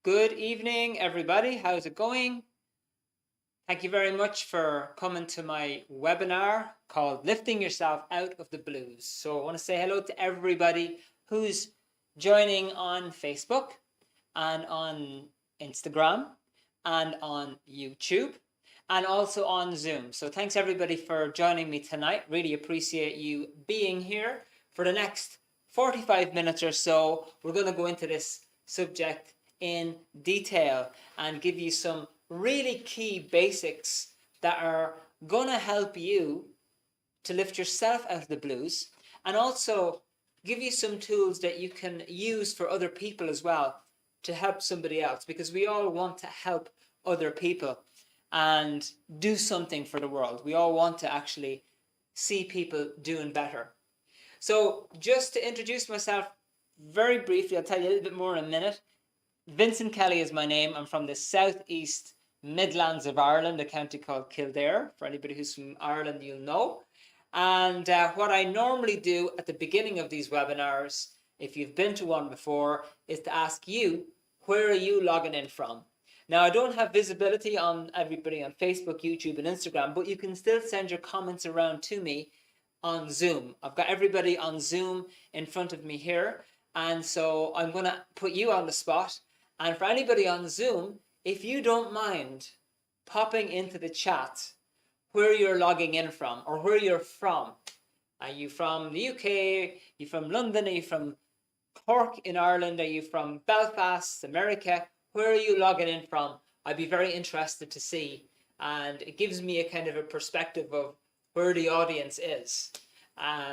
Good evening, everybody. How's it going? Thank you very much for coming to my webinar called Lifting Yourself Out of the Blues. So I want to say hello to everybody who's joining on Facebook and on Instagram and on YouTube and also on Zoom. So thanks everybody for joining me tonight. Really appreciate you being here. For the next 45 minutes or so, we're going to go into this subject in detail and give you some really key basics that are going to help you to lift yourself out of the blues and also give you some tools that you can use for other people as well to help somebody else, because we all want to help other people and do something for the world. We all want to actually see people doing better. So just to introduce myself very briefly, I'll tell you a little bit more in a minute. Vincent Kelly is my name. I'm from the southeast Midlands of Ireland, a county called Kildare. For anybody who's from Ireland, you'll know. And what I normally do at the beginning of these webinars, if you've been to one before, is to ask you, where are you logging in from? Now, I don't have visibility on everybody on Facebook, YouTube, and Instagram, but you can still send your comments around to me on Zoom. I've got everybody on Zoom in front of me here. And so I'm going to put you on the spot. And for anybody on Zoom, if you don't mind popping into the chat where you're logging in from or where you're from. Are you from the UK? Are you from London? Are you from Cork in Ireland? Are you from Belfast, America? Where are you logging in from? I'd be very interested to see. And it gives me a kind of a perspective of where the audience is.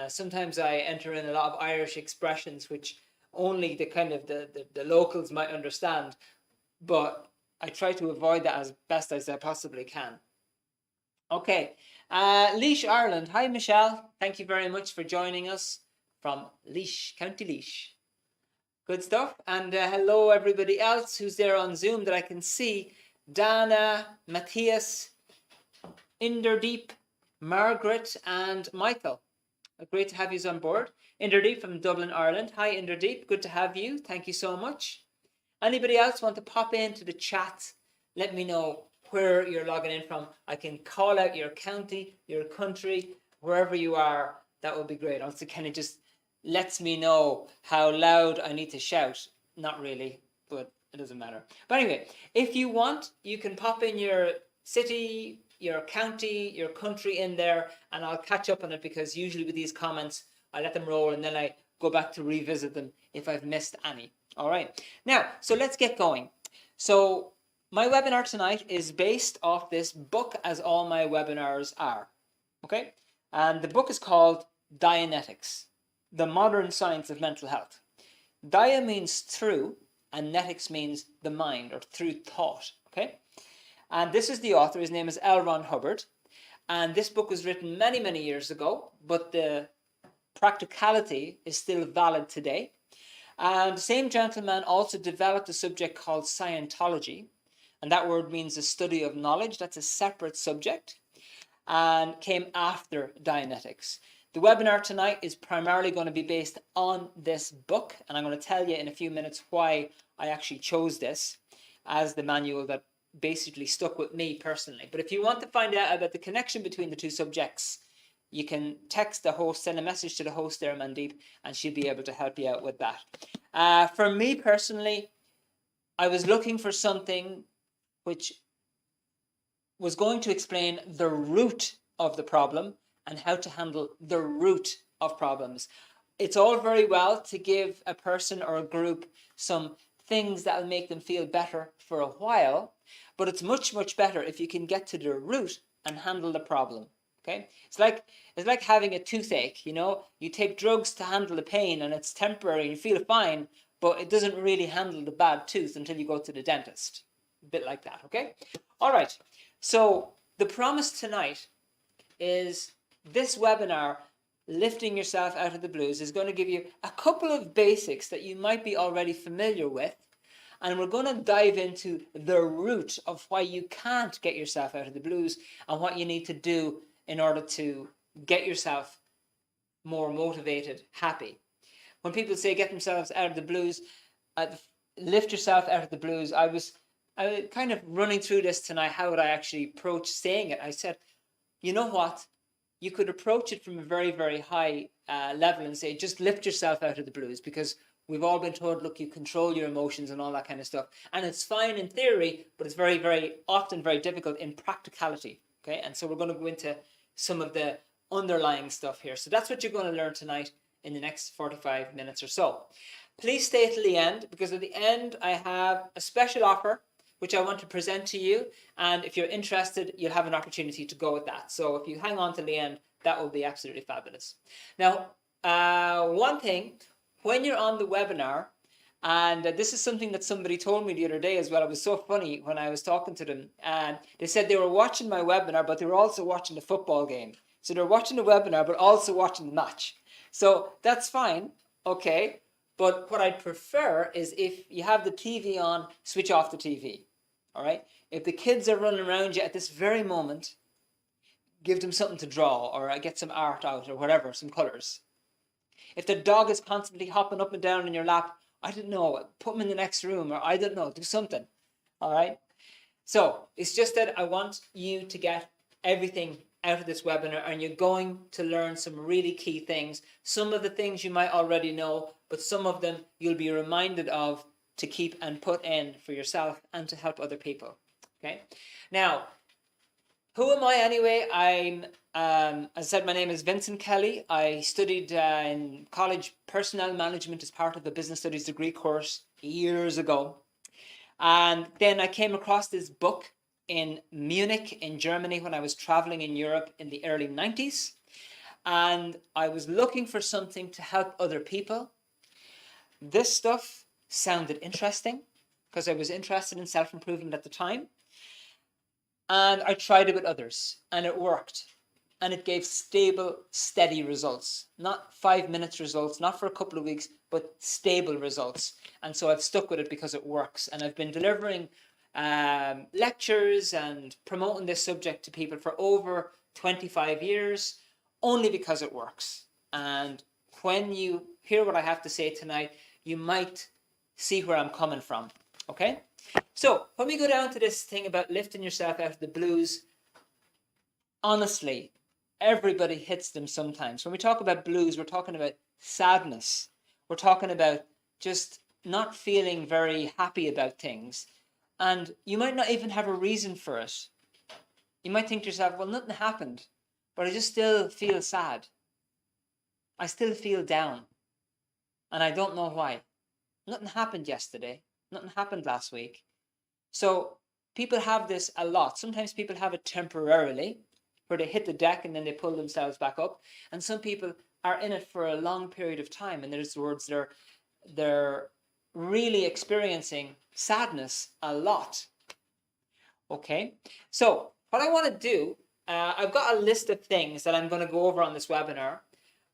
Sometimes I enter in a lot of Irish expressions which only the kind of the locals might understand, but I try to avoid that as best as I possibly can. Okay, Laois, Ireland. Hi, Michelle. Thank you very much for joining us from Laois, County Laois. Good stuff. And hello, everybody else who's there on Zoom that I can see. Dana, Matthias, Inderdeep, Margaret, and Michael. Great to have you on board. Inderdeep from Dublin, Ireland. Hi, Inderdeep. Good to have you. Thank you so much. Anybody else want to pop into the chat? Let me know where you're logging in from. I can call out your county, your country, wherever you are. That would be great. Also, kind of just lets me know how loud I need to shout. Not really, but it doesn't matter. But anyway, if you want, you can pop in your city, your county, your country in there, and I'll catch up on it, because usually with these comments, I let them roll and then I go back to revisit them if I've missed any. All right. Now, so let's get going. So my webinar tonight is based off this book, as all my webinars are. Okay. And the book is called Dianetics, The Modern Science of Mental Health. Dia means through, and netics means the mind, or through thought. Okay. And this is the author. His name is L. Ron Hubbard. And this book was written many, many years ago, but the practicality is still valid today. And the same gentleman also developed a subject called Scientology. And that word means the study of knowledge. That's a separate subject and came after Dianetics. The webinar tonight is primarily going to be based on this book. And I'm going to tell you in a few minutes why I actually chose this as the manual that basically stuck with me personally. But if you want to find out about the connection between the two subjects, you can text the host, send a message to the host there, Mandeep, and she'll be able to help you out with that. For me personally, I was looking for something which was going to explain the root of the problem and how to handle the root of problems. It's all very well to give a person or a group some things that will make them feel better for a while, but it's much, much better if you can get to the root and handle the problem. Okay, it's like having a toothache. You know, you take drugs to handle the pain, and it's temporary, and you feel fine, but it doesn't really handle the bad tooth until you go to the dentist. A bit like that. Okay, all right. So the promise tonight is this webinar, Lifting Yourself Out of the Blues, is going to give you a couple of basics that you might be already familiar with. And we're going to dive into the root of why you can't get yourself out of the blues and what you need to do in order to get yourself more motivated, happy. When people say get themselves out of the blues, lift yourself out of the blues, I was kind of running through this tonight. How would I actually approach saying it? I said, you know what? You could approach it from a very, very high level and say, just lift yourself out of the blues, because we've all been told, look, you control your emotions and all that kind of stuff. And it's fine in theory, but it's very, very often very difficult in practicality. Okay, and so we're going to go into some of the underlying stuff here. So that's what you're going to learn tonight in the next 45 minutes or so. Please stay till the end, because at the end I have a special offer which I want to present to you. And if you're interested, you'll have an opportunity to go with that. So if you hang on till the end, that will be absolutely fabulous. Now, one thing, when you're on the webinar, and this is something that somebody told me the other day as well. It was so funny when I was talking to them. And they said they were watching my webinar, but they were also watching the football game. So they're watching the webinar, but also watching the match. So that's fine, okay. But what I prefer is if you have the TV on, switch off the TV. All right. If the kids are running around you at this very moment, give them something to draw, or get some art out, or whatever, some colors. If the dog is constantly hopping up and down in your lap, I don't know, put them in the next room, or I don't know, do something. All right. So it's just that I want you to get everything out of this webinar, and you're going to learn some really key things. Some of the things you might already know, but some of them you'll be reminded of to keep and put in for yourself and to help other people. Okay. Now, who am I anyway? I'm, as I said, my name is Vincent Kelly. I studied in college personnel management as part of a business studies degree course years ago. And then I came across this book in Munich in Germany when I was traveling in Europe in the early 90s. And I was looking for something to help other people. This stuff sounded interesting because I was interested in self-improvement at the time. And I tried it with others, and it worked. And it gave stable, steady results. Not 5 minutes results, not for a couple of weeks, but stable results. And so I've stuck with it because it works. And I've been delivering lectures and promoting this subject to people for over 25 years, only because it works. And when you hear what I have to say tonight, you might see where I'm coming from, okay? So when we go down to this thing about lifting yourself out of the blues, honestly, everybody hits them sometimes. When we talk about blues, we're talking about sadness. We're talking about just not feeling very happy about things. And you might not even have a reason for it. You might think to yourself, well, nothing happened, but I just still feel sad. I still feel down. And I don't know why. Nothing happened yesterday. Nothing happened last week. So people have this a lot. Sometimes people have it temporarily, where they hit the deck and then they pull themselves back up. And some people are in it for a long period of time. In other words, they're really experiencing sadness a lot. Okay, so what I want to do, I've got a list of things that I'm going to go over on this webinar.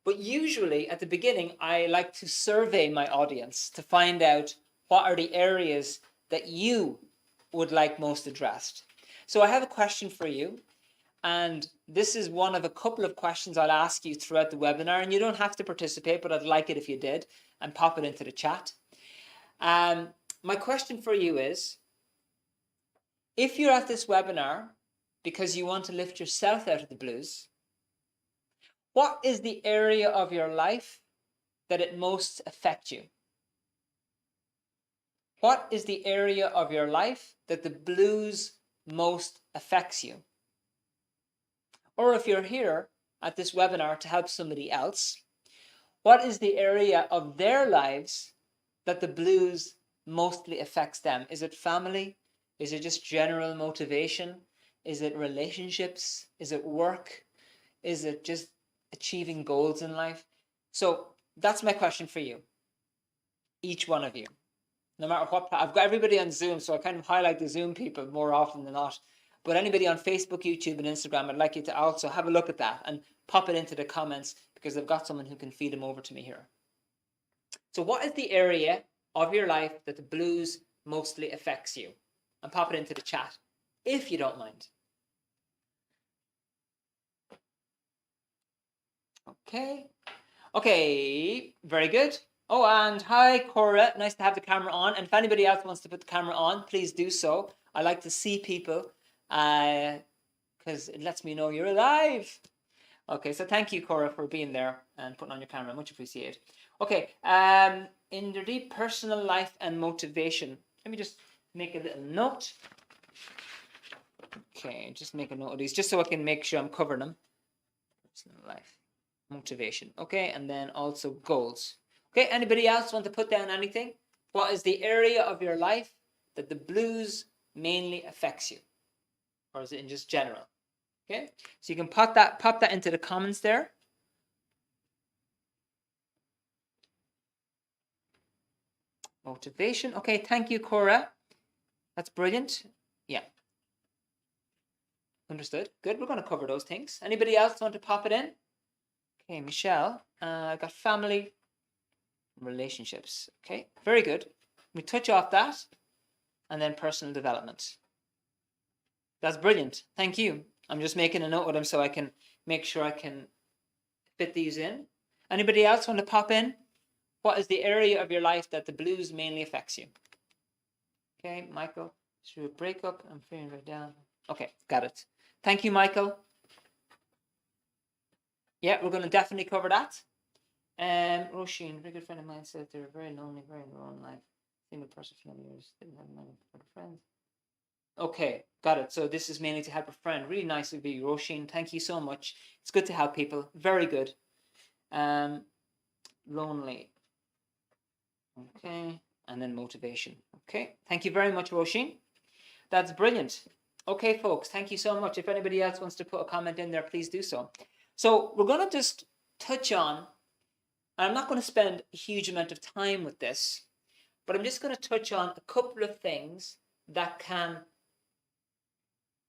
But usually at the beginning, I like to survey my audience to find out what are the areas that you would like most addressed. So I have a question for you. And this is one of a couple of questions I'll ask you throughout the webinar. And you don't have to participate, but I'd like it if you did, and pop it into the chat. My question for you is, if you're at this webinar because you want to lift yourself out of the blues, what is the area of your life that it most affects you? What is the area of your life that the blues most affects you? Or if you're here at this webinar to help somebody else, what is the area of their lives that the blues mostly affects them? Is it family? Is it just general motivation? Is it relationships? Is it work? Is it just achieving goals in life? So that's my question for you, each one of you. No matter what, I've got everybody on Zoom, so I kind of highlight the Zoom people more often than not. But anybody on Facebook, YouTube, and Instagram, I'd like you to also have a look at that and pop it into the comments, because I've got someone who can feed them over to me here. So what is the area of your life that the blues mostly affects you? And pop it into the chat, if you don't mind. Okay, very good. Oh, and hi, Cora. Nice to have the camera on. And if anybody else wants to put the camera on, please do so. I like to see people because it lets me know you're alive. Okay, so thank you, Cora, for being there and putting on your camera. Much appreciated. Okay, in the deep personal life and motivation. Let me just make a little note. Okay, just make a note of these, just so I can make sure I'm covering them. Personal life, motivation. Okay, and then also goals. Okay, anybody else want to put down anything? What is the area of your life that the blues mainly affects you? Or is it in just general? Okay, so you can pop that into the comments there. Motivation. Okay, thank you, Cora. That's brilliant. Yeah. Understood. Good. We're going to cover those things. Anybody else want to pop it in? Okay, Michelle. I got family relationships. Okay, very good. We touch off that, and then personal development. That's brilliant. Thank you. I'm just making a note of them so I can make sure I can fit these in. Anybody else want to pop in? What is the area of your life that the blues mainly affects you? Okay, Michael. Through a breakup, I'm feeling right down. Okay, got it. Thank you, Michael. Yeah, we're going to definitely cover that. Roisin, very good friend of mine, said they're very lonely, very in their own life. Single person for many years, didn't have money for friends. Okay, got it. So this is mainly to help a friend. Really nice of you, Roisin. Thank you so much. It's good to help people. Very good. Lonely. Okay, and then motivation. Okay, thank you very much, Roisin. That's brilliant. Okay, folks, thank you so much. If anybody else wants to put a comment in there, please do so. So we're going to just touch on, and I'm not going to spend a huge amount of time with this, but I'm just going to touch on a couple of things that can,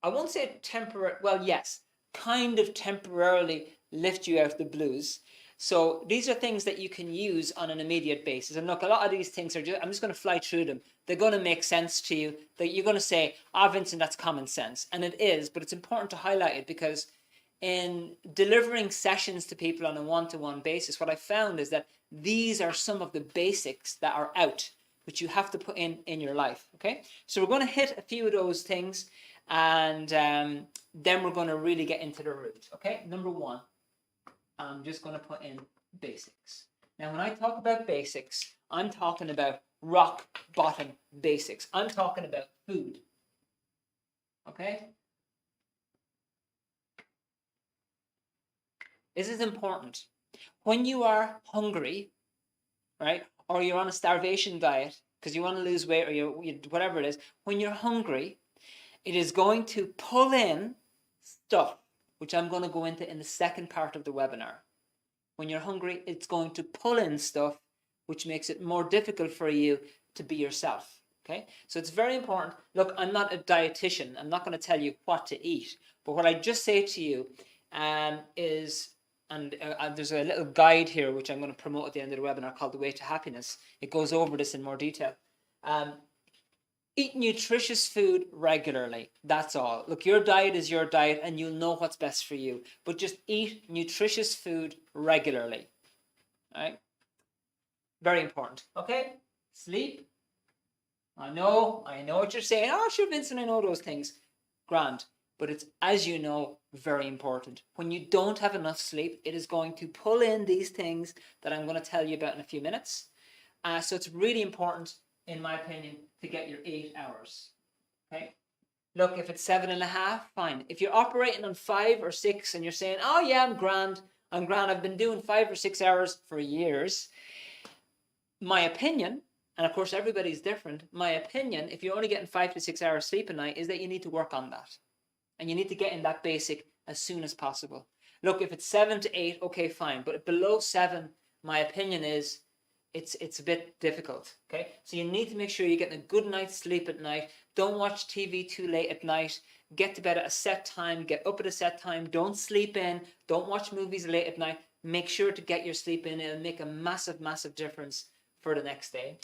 I won't say temporary, well, yes, kind of temporarily lift you out of the blues. So these are things that you can use on an immediate basis. And look, a lot of these things are just, I'm just going to fly through them. They're going to make sense to you. That you're going to say, Vincent, that's common sense. And it is, but it's important to highlight it because in delivering sessions to people on a one-to-one basis, what I found is that these are some of the basics that are out, which you have to put in your life. Okay, so we're going to hit a few of those things, and then we're going to really get into the root. Okay, number one, I'm just going to put in basics. Now, when I talk about basics, I'm talking about rock bottom basics. I'm talking about food. Okay? This is important. When you are hungry, right, or you're on a starvation diet because you want to lose weight or you whatever it is, when you're hungry, it is going to pull in stuff, which I'm going to go into in the second part of the webinar. When you're hungry, it's going to pull in stuff, which makes it more difficult for you to be yourself. Okay, so it's very important. Look, I'm not a dietitian. I'm not going to tell you what to eat. But what I just say to you is, and there's a little guide here, which I'm going to promote at the end of the webinar called The Way to Happiness. It goes over this in more detail. Eat nutritious food regularly. That's all. Look, your diet is your diet and you'll know what's best for you. But just eat nutritious food regularly. All right? Very important. Okay? Sleep. I know what you're saying. Oh, sure, Vincent, I know those things. Grand. But it's, as you know, very important. When you don't have enough sleep, it is going to pull in these things that I'm going to tell you about in a few minutes. So it's really important, in my opinion, to get your 8 hours. Okay? Look, if it's 7.5, fine. If you're operating on 5 or 6 and you're saying, oh yeah, I'm grand, I've been doing 5 or 6 hours for years. My opinion, and of course everybody's different, my opinion, if you're only getting 5 to 6 hours sleep a night, is that you need to work on that. And you need to get in that basic as soon as possible. Look, if it's 7 to 8, okay, fine. But below 7, my opinion is it's a bit difficult. Okay, so you need to make sure you're getting a good night's sleep at night. Don't watch TV too late at night. Get to bed at a set time. Get up at a set time. Don't sleep in. Don't watch movies late at night. Make sure to get your sleep in. It'll make a massive, massive difference for the next day.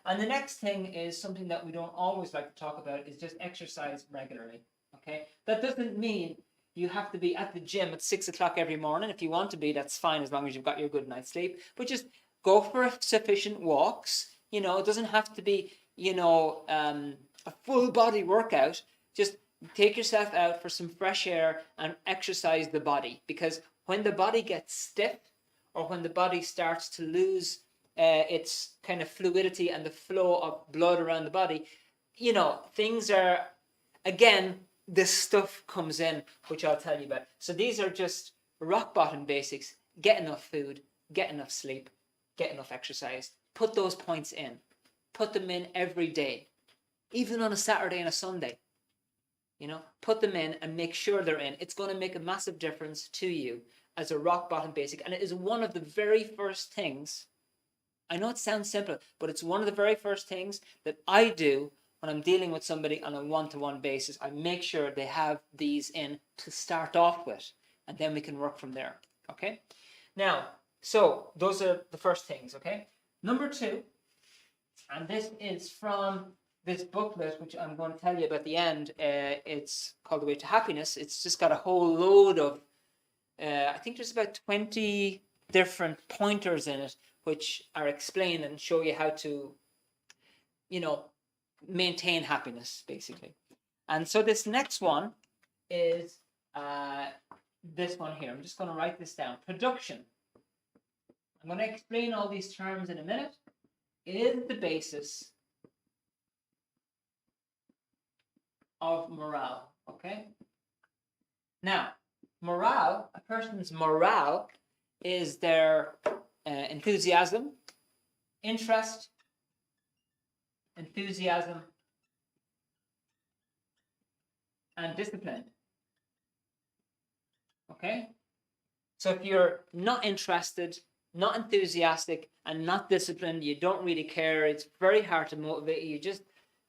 And the next thing is something that we don't always like to talk about, is just exercise regularly. Okay, that doesn't mean you have to be at the gym at 6 o'clock every morning. If you want to be, that's fine, as long as you've got your good night's sleep. But just go for sufficient walks. It doesn't have to be, a full body workout. Just take yourself out for some fresh air and exercise the body, because when the body gets stiff, or when the body starts to lose its kind of fluidity and the flow of blood around the body, things are, again, this stuff comes in, which I'll tell you about. So these are just rock bottom basics. Get enough food, get enough sleep, get enough exercise. Put those points in. Put them in every day, even on a Saturday and a Sunday. Put them in and make sure they're in. It's going to make a massive difference to you as a rock bottom basic. And it is one of the very first things, I know it sounds simple, but it's one of the very first things that I do when I'm dealing with somebody on a one-to-one basis. I make sure they have these in to start off with, and then we can work from there. Okay? Now, so those are the first things, okay? Number 2, and this is from this booklet, which I'm going to tell you about at the end. It's called The Way to Happiness. It's just got a whole load of, I think there's about 20 different pointers in it, which are explained and show you how to, maintain happiness, basically. And so this next one is this one here. I'm just going to write this down. Production. I'm going to explain all these terms in a minute. It is the basis of morale, okay? Now, morale, a person's morale is their enthusiasm, interest, enthusiasm, and discipline. Okay? So if you're not interested, not enthusiastic, and not disciplined, you don't really care, it's very hard to motivate you, you just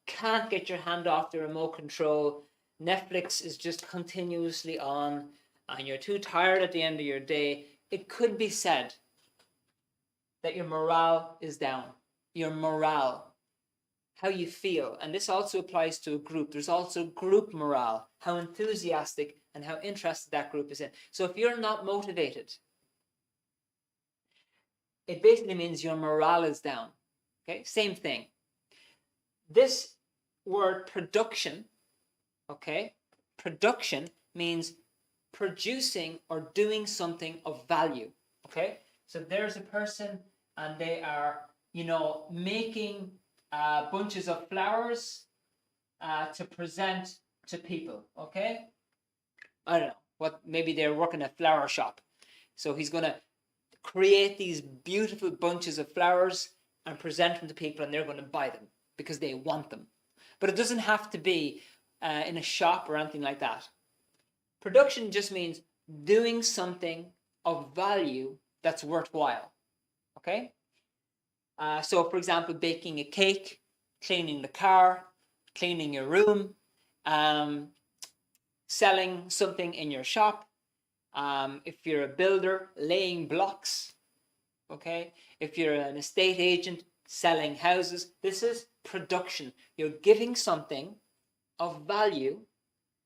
can't get your hand off the remote control, Netflix is just continuously on, and you're too tired at the end of your day, it could be said that your morale is down. Your morale, how you feel. And this also applies to a group. There's also group morale, how enthusiastic and how interested that group is in. So if you're not motivated, it basically means your morale is down. Okay, same thing. This word production, okay, production means producing or doing something of value. Okay, so there's a person and they are, making bunches of flowers to present to people. Okay, I don't know maybe they're working a flower shop, so he's going to create these beautiful bunches of flowers and present them to people, and they're going to buy them because they want them. But it doesn't have to be in a shop or anything like that. Production just means doing something of value that's worthwhile. Okay? So, for example, baking a cake, cleaning the car, cleaning your room, selling something in your shop. If you're a builder, laying blocks. Okay? If you're an estate agent, selling houses. This is production. You're giving something of value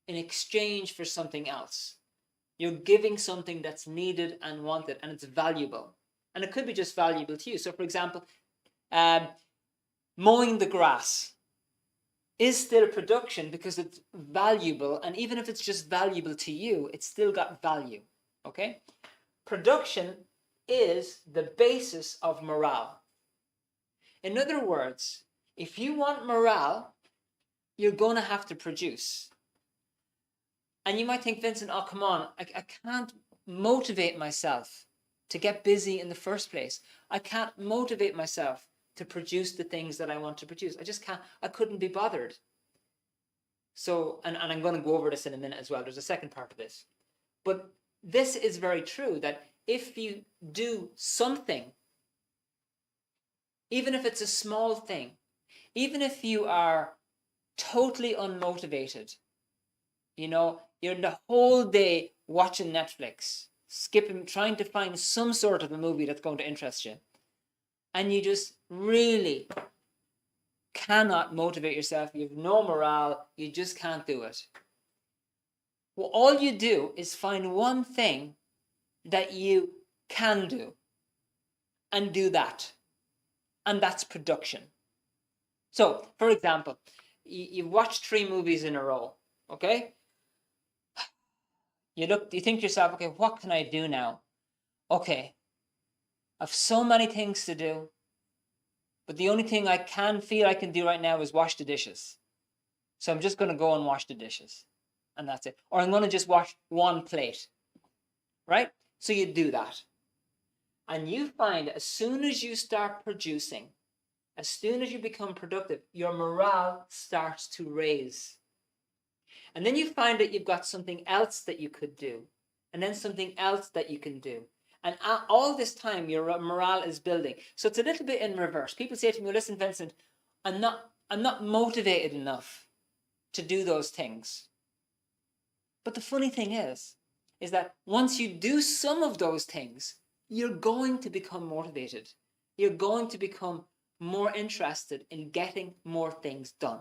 in exchange for something else. You're giving something that's needed and wanted, and it's valuable. And it could be just valuable to you. So, for example, mowing the grass is still production because it's valuable, and even if it's just valuable to you, it's still got value. Okay? Production is the basis of morale. In other words, if you want morale, you're going to have to produce. And you might think, Vincent, oh, come on, I can't motivate myself to get busy in the first place. I can't motivate myself to produce the things that I want to produce. I just can't, I couldn't be bothered. So, and I'm going to go over this in a minute as well. There's a second part of this. But this is very true, that if you do something, even if it's a small thing, even if you are totally unmotivated, you're the whole day watching Netflix, skipping, trying to find some sort of a movie that's going to interest you, and you just really cannot motivate yourself, you have no morale, you just can't do it. Well, all you do is find one thing that you can do. and do that. And that's production. So, for example, you've watched 3 movies in a row, okay? You think to yourself, okay, what can I do now? Okay, I've so many things to do, but the only thing I can do right now is wash the dishes. So I'm just going to go and wash the dishes, and that's it. Or I'm going to just wash 1 plate, right? So you do that. And you find as soon as you start producing, as soon as you become productive, your morale starts to raise. And then you find that you've got something else that you could do, and then something else that you can do. And all this time, your morale is building. So it's a little bit in reverse. People say to me, listen, Vincent, I'm not motivated enough to do those things. But the funny thing is that once you do some of those things, you're going to become motivated. You're going to become more interested in getting more things done.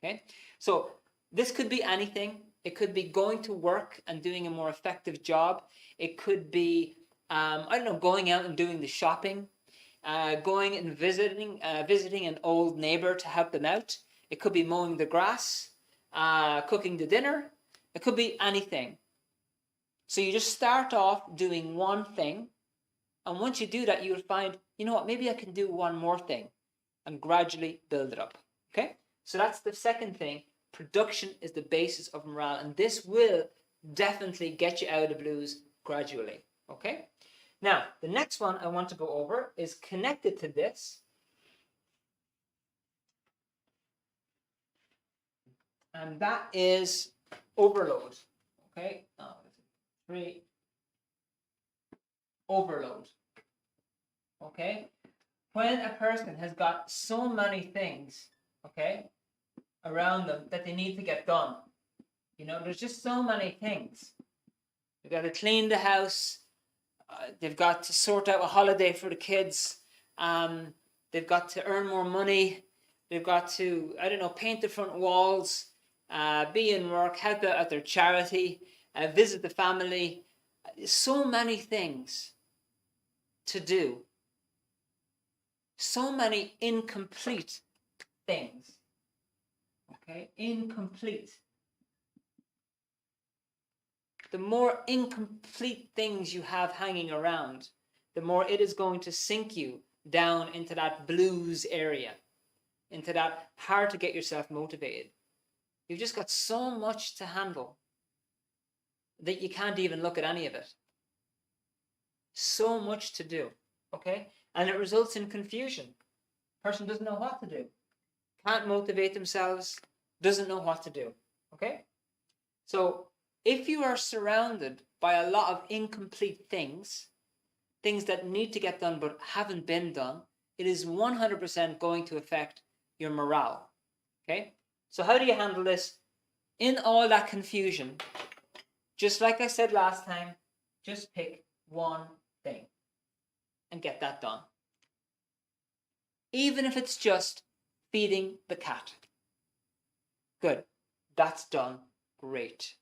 Okay? So this could be anything. It could be going to work and doing a more effective job. It could be, going out and doing the shopping, going and visiting an old neighbor to help them out. It could be mowing the grass, cooking the dinner. It could be anything. So you just start off doing one thing, and once you do that, you'll find, you know what, maybe I can do one more thing, and gradually build it up. Okay? So that's the second thing. Production is the basis of morale, and this will definitely get you out of the blues gradually. Okay? Now, the next one I want to go over is connected to this. And that is overload. Okay? 3. Overload. Okay? When a person has got so many things, okay, around them that they need to get done. There's just so many things. They've got to clean the house. They've got to sort out a holiday for the kids. They've got to earn more money. They've got to, paint the front walls, be in work, help out at their charity, visit the family. So many things to do. So many incomplete things. Okay, incomplete. The more incomplete things you have hanging around, the more it is going to sink you down into that blues area, into that hard to get yourself motivated. You've just got so much to handle that you can't even look at any of it. So much to do, okay? And it results in confusion. Person doesn't know what to do. Can't motivate themselves, doesn't know what to do, okay? So if you are surrounded by a lot of incomplete things that need to get done but haven't been done, it is 100% going to affect your morale, okay? So how do you handle this? In all that confusion, just like I said last time, just pick one thing and get that done. Even if it's just feeding the cat. Good. That's done. Great.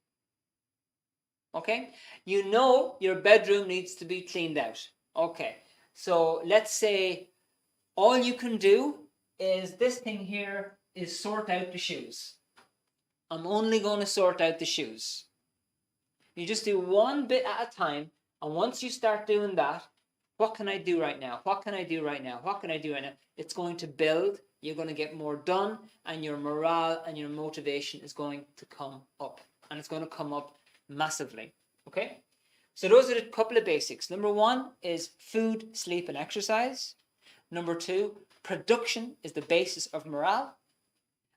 Okay? Your bedroom needs to be cleaned out. Okay. So let's say all you can do is this thing here is sort out the shoes. I'm only going to sort out the shoes. You just do one bit at a time, and once you start doing that, what can I do right now? What can I do right now? What can I do right now? It's going to build. You're going to get more done, and your morale and your motivation is going to come up, and it's going to come up massively. Okay? So those are the couple of basics. Number 1 is food, sleep, and exercise. Number 2, production is the basis of morale.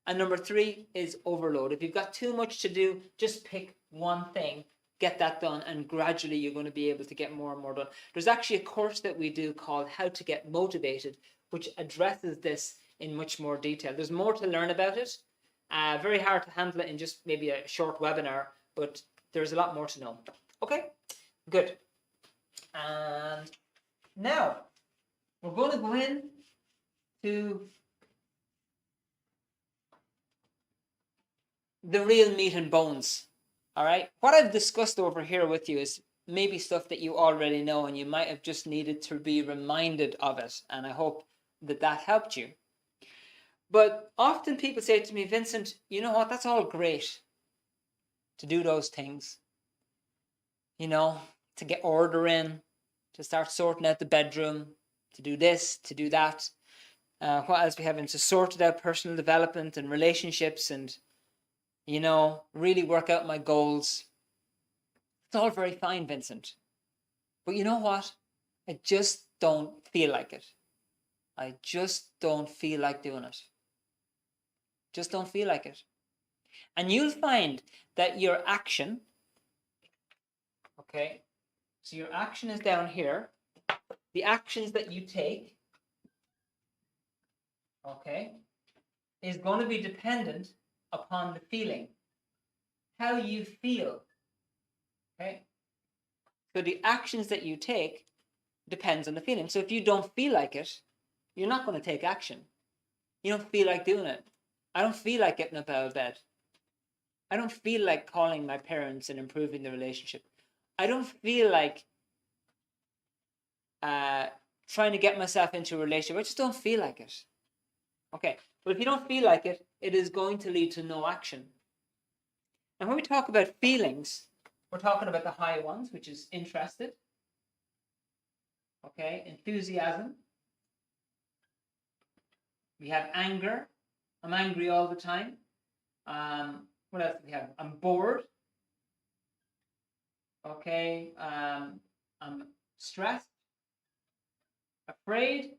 And number 3 is overload. If you've got too much to do, just pick one thing, get that done, and gradually you're going to be able to get more and more done. There's actually a course that we do called How to Get Motivated, which addresses this in much more detail. There's more to learn about it. Very hard to handle it in just maybe a short webinar, but there's a lot more to know. Okay, good. And now we're going to go in to the real meat and bones. All right, what I've discussed over here with you is maybe stuff that you already know, and you might have just needed to be reminded of it. And I hope that that helped you. But often people say to me, Vincent, you know what, that's all great to do those things, to get order in, to start sorting out the bedroom, to do this, to do that. What else we have? To sort it out personal development and relationships and, really work out my goals. It's all very fine, Vincent. But you know what? I just don't feel like it. I just don't feel like doing it. Just don't feel like it. And you'll find that your action, okay, so your action is down here. The actions that you take, okay, is going to be dependent upon the feeling, how you feel, okay? So the actions that you take depends on the feeling. So if you don't feel like it, you're not going to take action. You don't feel like doing it. I don't feel like getting up out of bed. I don't feel like calling my parents and improving the relationship. I don't feel like trying to get myself into a relationship. I just don't feel like it. Okay, but if you don't feel like it, it is going to lead to no action. And when we talk about feelings, we're talking about the high ones, which is interested. Okay, enthusiasm. We have anger. I'm angry all the time. What else do we have? I'm bored. Okay, I'm stressed, afraid,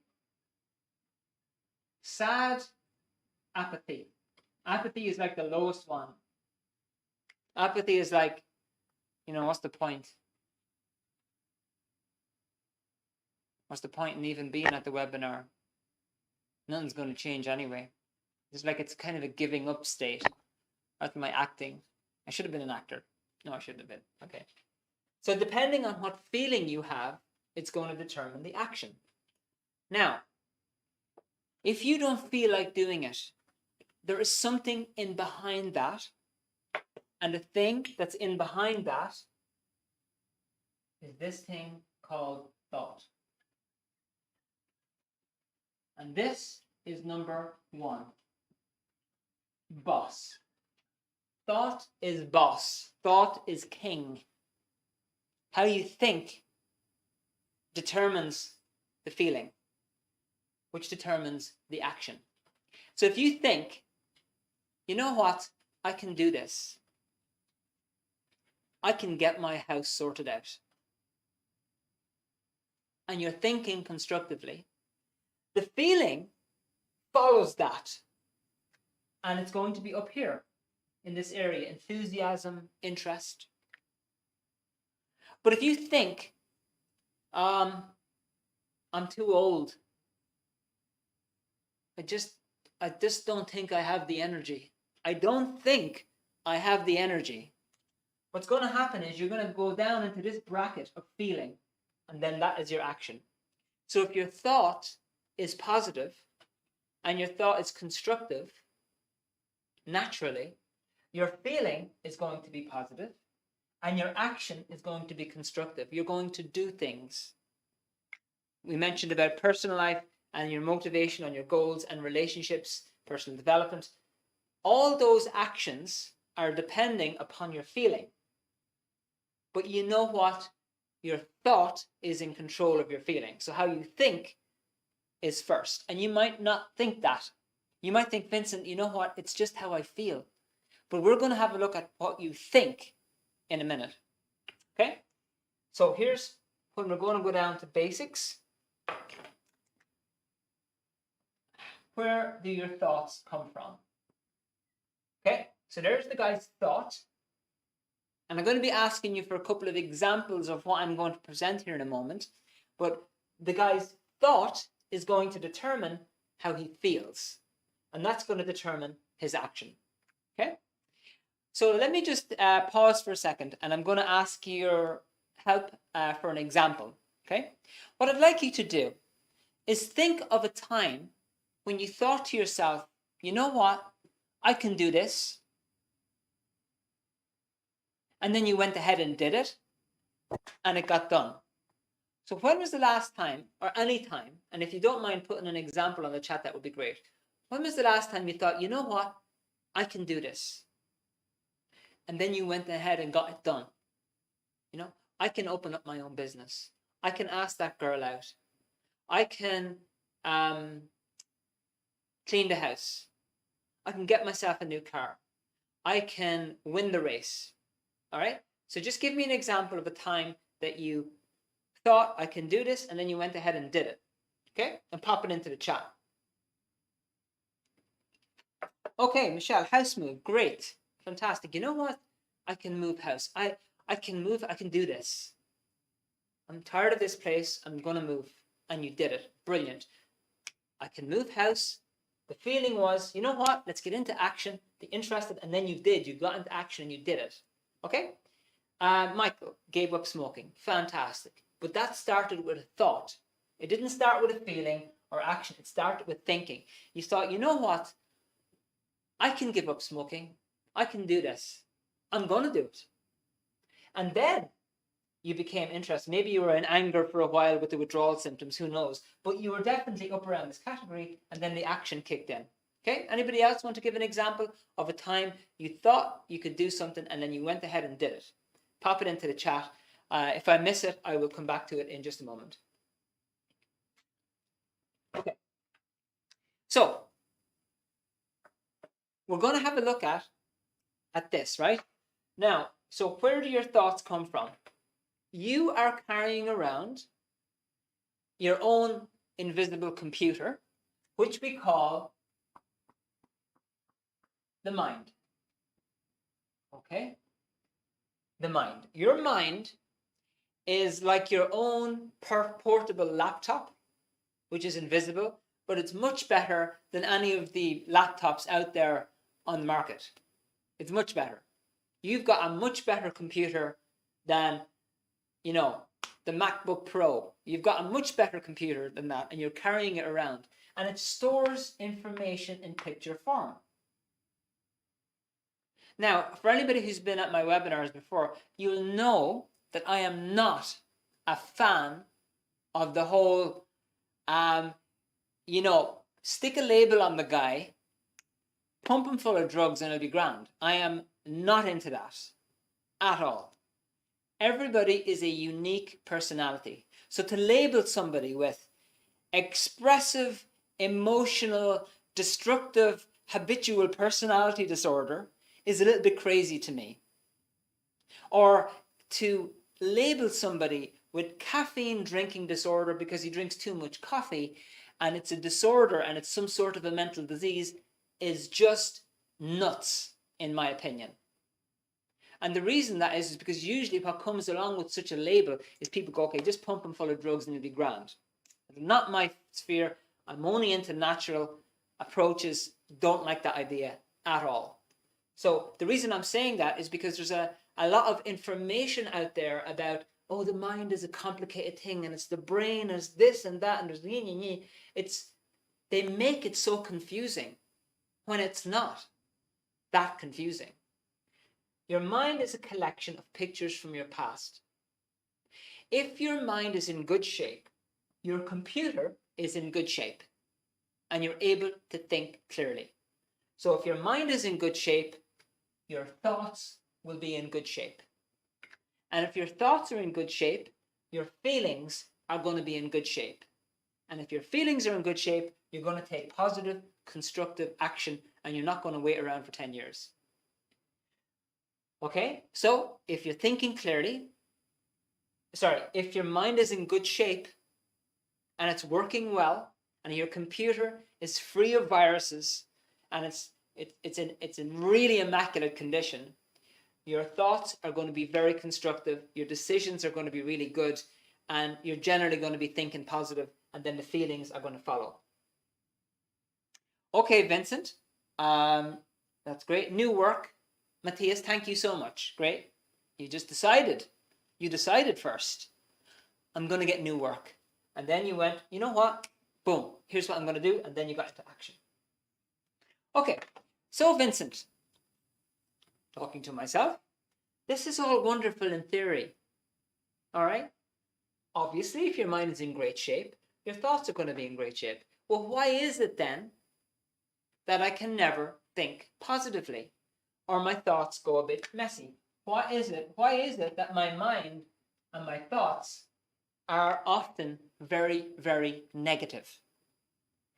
sad, apathy. Apathy is like the lowest one. Apathy is like, what's the point? What's the point in even being at the webinar? Nothing's going to change anyway. It's like it's kind of a giving up state. That's my acting. I should have been an actor. No, I shouldn't have been. Okay. So depending on what feeling you have, it's going to determine the action. Now, if you don't feel like doing it, there is something in behind that. And the thing that's in behind that is this thing called thought. And this is number 1. Boss. Thought is boss. Thought is king. How you think determines the feeling, which determines the action. So if you think, you know what, I can do this. I can get my house sorted out. And you're thinking constructively, the feeling follows that. And it's going to be up here in this area, enthusiasm, interest. But if you think, I'm too old. I just don't think I have the energy. I don't think I have the energy. What's going to happen is you're going to go down into this bracket of feeling, and then that is your action. So if your thought is positive and your thought is constructive, naturally, your feeling is going to be positive and your action is going to be constructive. You're going to do things. We mentioned about personal life and your motivation on your goals and relationships, personal development. All those actions are depending upon your feeling. But you know what? Your thought is in control of your feeling. So how you think is first. And you might not think that. You might think, Vincent, you know what? It's just how I feel. But we're going to have a look at what you think in a minute. Okay? So here's when we're going to go down to basics. Where do your thoughts come from? Okay? So there's the guy's thought. And I'm going to be asking you for a couple of examples of what I'm going to present here in a moment. But the guy's thought is going to determine how he feels. And that's going to determine his action. Okay? So let me just pause for a second, and I'm going to ask your help for an example. Okay? What I'd like you to do is think of a time when you thought to yourself, you know what? I can do this. And then you went ahead and did it. and it got done. So when was the last time, or any time, and if you don't mind putting an example on the chat, that would be great. When was the last time you thought, you know what, I can do this? And then you went ahead and got it done. You know, I can open up my own business. I can ask that girl out. I can clean the house. I can get myself a new car. I can win the race. All right? So just give me an example of a time that you thought, I can do this, and then you went ahead and did it. Okay? And pop it into the chat. Okay, Michelle, house move. Great. Fantastic. You know what? I can move house. I can move. I can do this. I'm tired of this place. I'm going to move. And you did it. Brilliant. I can move house. The feeling was, you know what? Let's get into action. Be interested. And then you did. You got into action and you did it. Okay? Michael gave up smoking. Fantastic. But that started with a thought. It didn't start with a feeling or action. It started with thinking. You thought, you know what? I can give up smoking. I can do this. I'm going to do it. And then you became interested. Maybe you were in anger for a while with the withdrawal symptoms, who knows? But you were definitely up around this category, and then the action kicked in. Okay? Anybody else want to give an example of a time you thought you could do something and then you went ahead and did it? Pop it into the chat. If I miss it, I will come back to it in just a moment. Okay. So, we're going to have a look at this, right? Now, so where do your thoughts come from? You are carrying around your own invisible computer, which we call the mind. Okay? The mind. Your mind is like your own portable laptop, which is invisible, but it's much better than any of the laptops out there on the market. It's much better. You've got a much better computer than, you know, the MacBook Pro. You've got a much better computer than that, and you're carrying it around. And it stores information in picture form. Now, for anybody who's been at my webinars before, you'll know that I am not a fan of the whole, you know, stick a label on the guy, pump him full of drugs and it'll be grand. I am not into that at all. Everybody is a unique personality. So to label somebody with expressive, emotional, destructive, habitual personality disorder is a little bit crazy to me. Or to label somebody with caffeine drinking disorder because he drinks too much coffee and it's a disorder and it's some sort of a mental disease is just nuts, in my opinion. And the reason that is because usually what comes along with such a label is people go, okay, just pump him full of drugs and he'll be grand. Not my sphere. I'm only into natural approaches. Don't like that idea at all. So the reason I'm saying that is because there's a lot of information out there about, oh, the mind is a complicated thing and it's the brain is this and that and there's they make it so confusing when it's not that confusing. Your mind is a collection of pictures from your past. If your mind is in good shape, your computer is in good shape and you're able to think clearly. So if your mind is in good shape, your thoughts will be in good shape. And if your thoughts are in good shape, your feelings are going to be in good shape. And if your feelings are in good shape, you're going to take positive, constructive action and you're not going to wait around for 10 years. Okay, so if you're thinking clearly, if your mind is in good shape and it's working well and your computer is free of viruses and it's in really immaculate condition, your thoughts are going to be very constructive, your decisions are going to be really good, and you're generally going to be thinking positive, and then the feelings are going to follow. Okay, Vincent, that's great. New work. Matthias, thank you so much. Great. You just decided. You decided first. I'm going to get new work. And then you went, you know what? Boom. Here's what I'm going to do. And then you got into action. Okay. So, Vincent, talking to myself, this is all wonderful in theory. All right? Obviously, if your mind is in great shape, your thoughts are going to be in great shape. Well, why is it then that I can never think positively, or my thoughts go a bit messy? Why is it? Why is it that my mind and my thoughts are often very, very negative?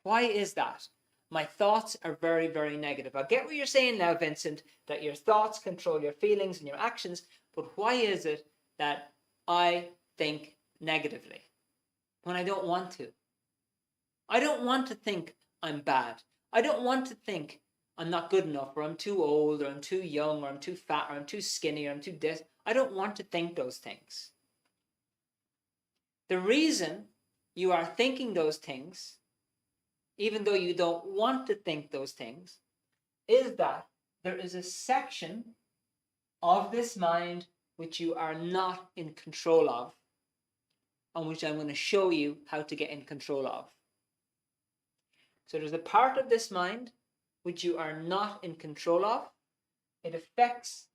Why is that? My thoughts are very, very negative. I get what you're saying now, Vincent, that your thoughts control your feelings and your actions, but why is it that I think negatively when I don't want to? I don't want to think I'm bad. I don't want to think I'm not good enough, or I'm too old, or I'm too young, or I'm too fat, or I'm too skinny, or I'm too this. I don't want to think those things. The reason you are thinking those things, even though you don't want to think those things, is that there is a section of this mind which you are not in control of, and which I'm going to show you how to get in control of. So there's a part of this mind which you are not in control of. It affects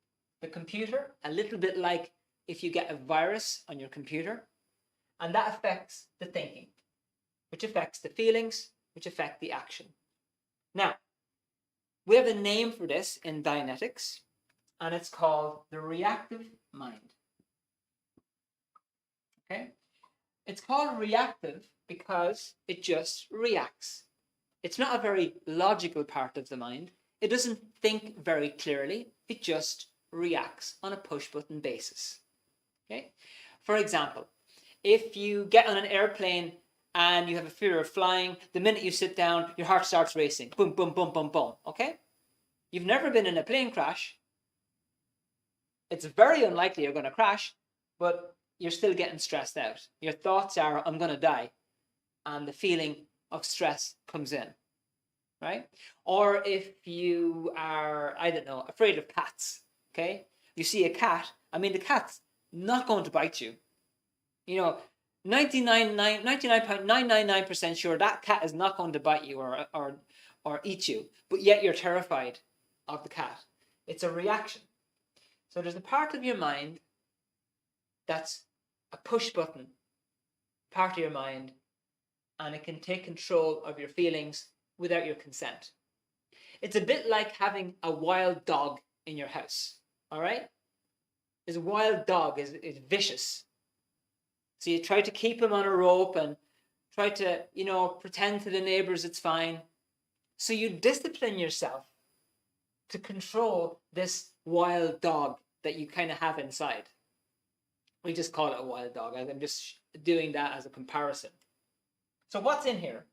the computer a little bit like if you get a virus on your computer, and that affects the thinking, which affects the feelings, which affect the action. Now, we have a name for this in Dianetics, and it's called the reactive mind. Okay? It's called reactive because it just reacts. It's not a very logical part of the mind. It doesn't think very clearly. It just reacts on a push-button basis. Okay? For example, if you get on an airplane and you have a fear of flying, the minute you sit down, your heart starts racing. Boom, boom, boom, boom, boom. Okay? You've never been in a plane crash. It's very unlikely you're going to crash, but you're still getting stressed out. Your thoughts are, I'm going to die. And the feeling of stress comes in, right? Or if you are, I don't know, afraid of cats, okay? You see a cat, I mean, the cat's not going to bite you. You know, 99.999% sure that cat is not going to bite you or eat you, but yet you're terrified of the cat. It's a reaction. So there's a part of your mind that's a push button part of your mind, and it can take control of your feelings without your consent. It's a bit like having a wild dog in your house, all right? This wild dog is vicious. So you try to keep him on a rope and try to, pretend to the neighbors it's fine. So you discipline yourself to control this wild dog that you kind of have inside. We just call it a wild dog. I'm just doing that as a comparison. So what's in here?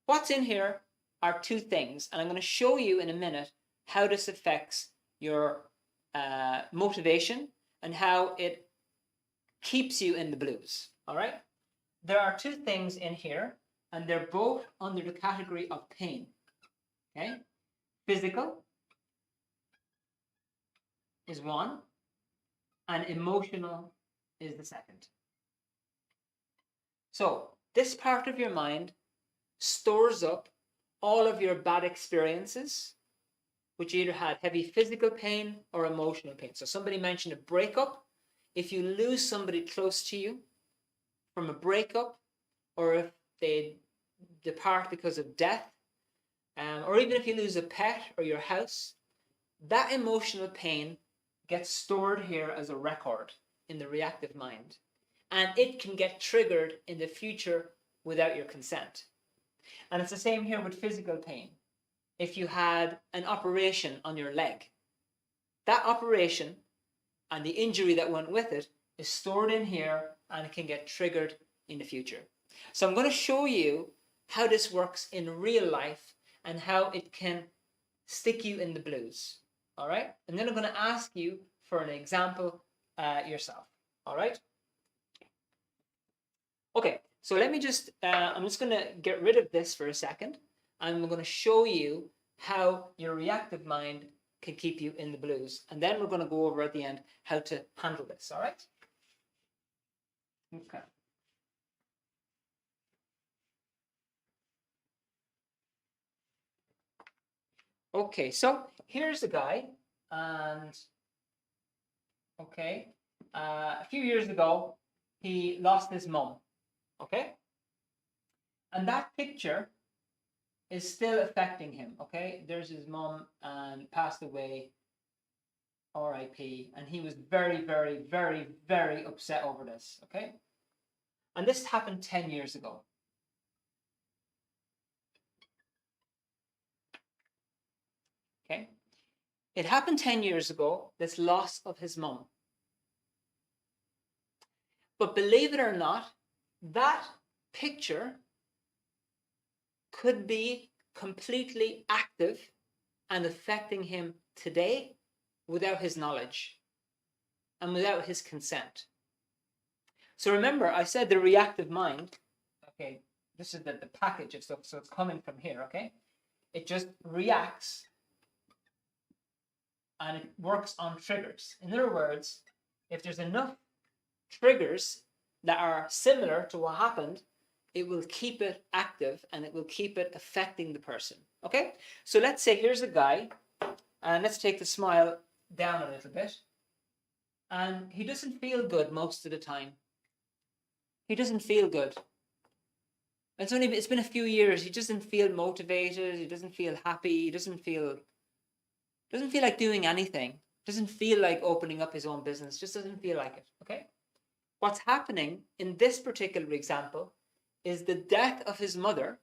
What's in here are two things, and I'm going to show you in a minute how this affects your motivation and how it keeps you in the blues. All right? There are two things in here, and they're both under the category of pain. Okay? Physical is one, and emotional is the second. So this part of your mind stores up all of your bad experiences, which either had heavy physical pain or emotional pain. So somebody mentioned a breakup. If you lose somebody close to you from a breakup, or if they depart because of death, or even if you lose a pet or your house, that emotional pain gets stored here as a record in the reactive mind, and it can get triggered in the future without your consent. And it's the same here with physical pain. If you had an operation on your leg, that operation and the injury that went with it is stored in here, and it can get triggered in the future. So I'm going to show you how this works in real life and how it can stick you in the blues. All right? And then I'm going to ask you for an example yourself. All right? Okay, so let me I'm just going to get rid of this for a second, and I'm going to show you how your reactive mind can keep you in the blues. And then we're going to go over at the end how to handle this, all right? Okay. Okay, so here's a guy, and okay, a few years ago, he lost his mum. Okay? And that picture is still affecting him. Okay? There's his mum and passed away, RIP, and he was very, very, very, very upset over this. Okay? And this happened 10 years ago. Okay? It happened 10 years ago, this loss of his mum. But believe it or not, that picture could be completely active and affecting him today without his knowledge and without his consent. So remember, I said the reactive mind, okay, this is the package of stuff, so it's coming from here, okay? It just reacts and it works on triggers. In other words, if there's enough triggers that are similar to what happened, it will keep it active and it will keep it affecting the person. Okay? So let's say here's a guy, and let's take the smile down a little bit. And he doesn't feel good most of the time. He doesn't feel good. It's been a few years. He doesn't feel motivated. He doesn't feel happy. He doesn't feel like doing anything. Doesn't feel like opening up his own business. Just doesn't feel like it. Okay? What's happening in this particular example is the death of his mother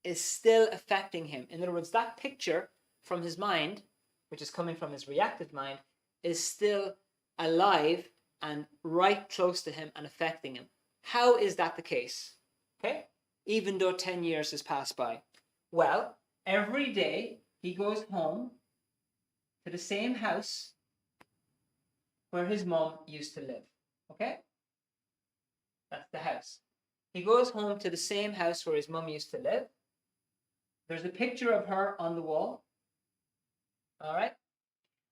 is still affecting him. In other words, that picture from his mind, which is coming from his reactive mind, is still alive and right close to him and affecting him. How is that the case? Okay? Even though 10 years has passed by. Well, every day he goes home to the same house where his mom used to live. Okay? That's the house. He goes home to the same house where his mum used to live. There's a picture of her on the wall. All right?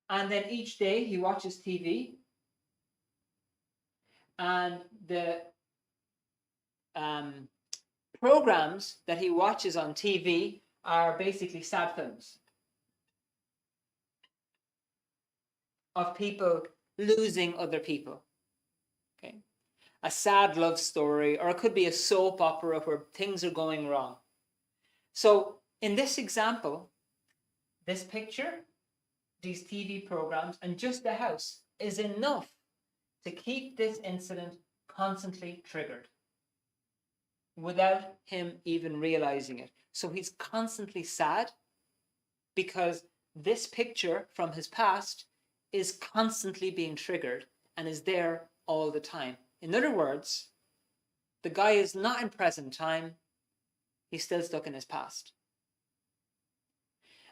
And then each day he watches TV. And the programs that he watches on TV are basically sad films of people losing other people. Okay? A sad love story, or it could be a soap opera where things are going wrong. So in this example, this picture, these TV programs, and just the house is enough to keep this incident constantly triggered without him even realizing it. So he's constantly sad because this picture from his past is constantly being triggered and is there all the time. In other words, the guy is not in present time, he's still stuck in his past.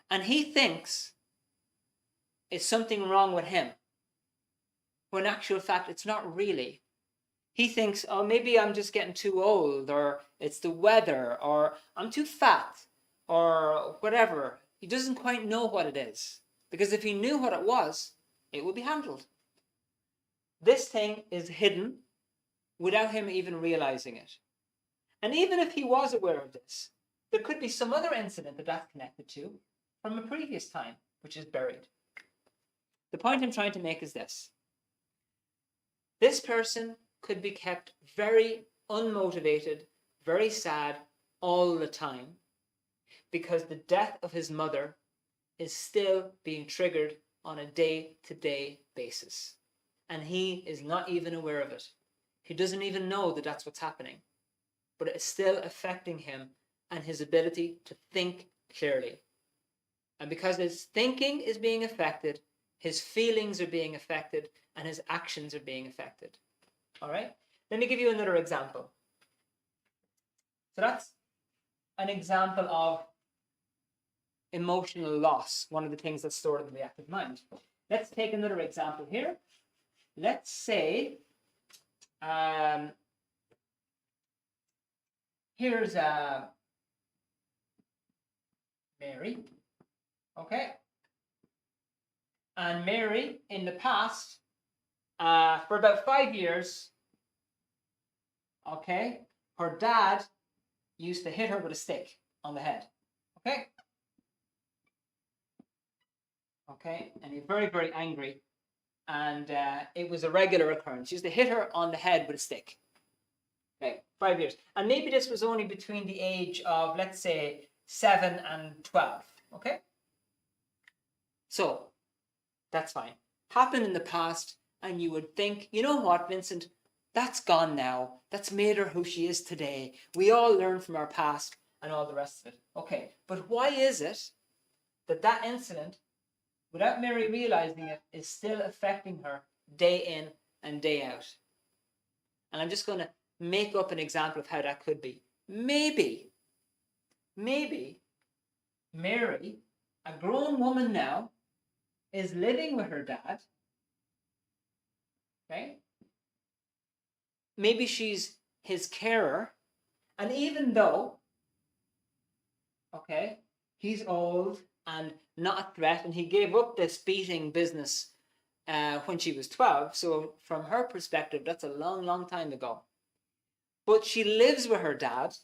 And he thinks it's something wrong with him, when in actual fact it's not really. He thinks, oh, maybe I'm just getting too old, or it's the weather, or I'm too fat, or whatever. He doesn't quite know what it is, because if he knew what it was, it would be handled. This thing is hidden without him even realizing it. And even if he was aware of this, there could be some other incident that that's connected to from a previous time, which is buried. The point I'm trying to make is this. This person could be kept very unmotivated, very sad all the time because the death of his mother is still being triggered on a day-to-day basis. And he is not even aware of it. He doesn't even know that that's what's happening. But it is still affecting him and his ability to think clearly. And because his thinking is being affected, his feelings are being affected, and his actions are being affected. All right? Let me give you another example. So that's an example of emotional loss, one of the things that's stored in the reactive mind. Let's take another example here. Let's say, here's Mary, okay? And Mary, in the past, for about 5 years, okay, her dad used to hit her with a stick on the head, okay? Okay, and he's very, very angry. and it was a regular occurrence. She used to hit her on the head with a stick. Okay, 5 years. And maybe this was only between the age of, let's say, 7 and 12. Okay? So, that's fine. Happened in the past, and you would think, you know what, Vincent? That's gone now. That's made her who she is today. We all learn from our past and all the rest of it. Okay, but why is it that that incident, without Mary realizing it, is still affecting her day in and day out? And I'm just going to make up an example of how that could be. Maybe Mary, a grown woman now, is living with her dad. Okay? Maybe she's his carer. And even though, okay, he's old and not a threat, and he gave up this beating business when she was 12. So from her perspective, that's a long, long time ago. But she lives with her dad,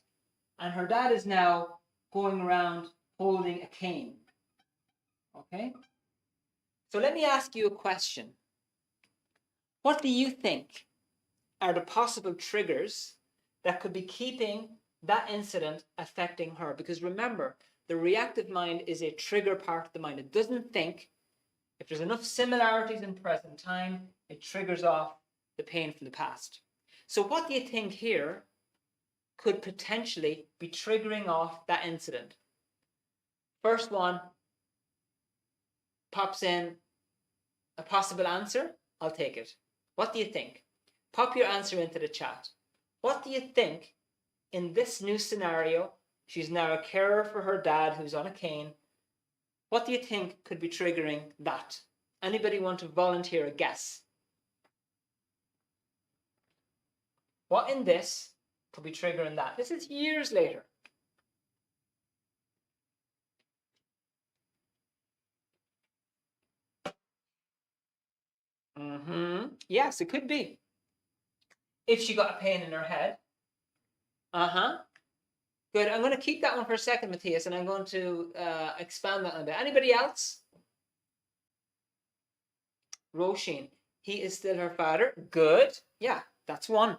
and her dad is now going around holding a cane. Okay? So let me ask you a question. What do you think are the possible triggers that could be keeping that incident affecting her? Because remember, the reactive mind is a trigger part of the mind. It doesn't think. If there's enough similarities in present time, it triggers off the pain from the past. So what do you think here could potentially be triggering off that incident? First one pops in a possible answer. I'll take it. What do you think? Pop your answer into the chat. What do you think in this new scenario? She's now a carer for her dad who's on a cane. What do you think could be triggering that? Anybody want to volunteer a guess? What in this could be triggering that? This is years later. Yes, it could be. If she got a pain in her head. Good. I'm going to keep that one for a second, Matthias, and I'm going to expand that a bit. Anybody else? Roisin. He is still her father. Good. Yeah, that's one.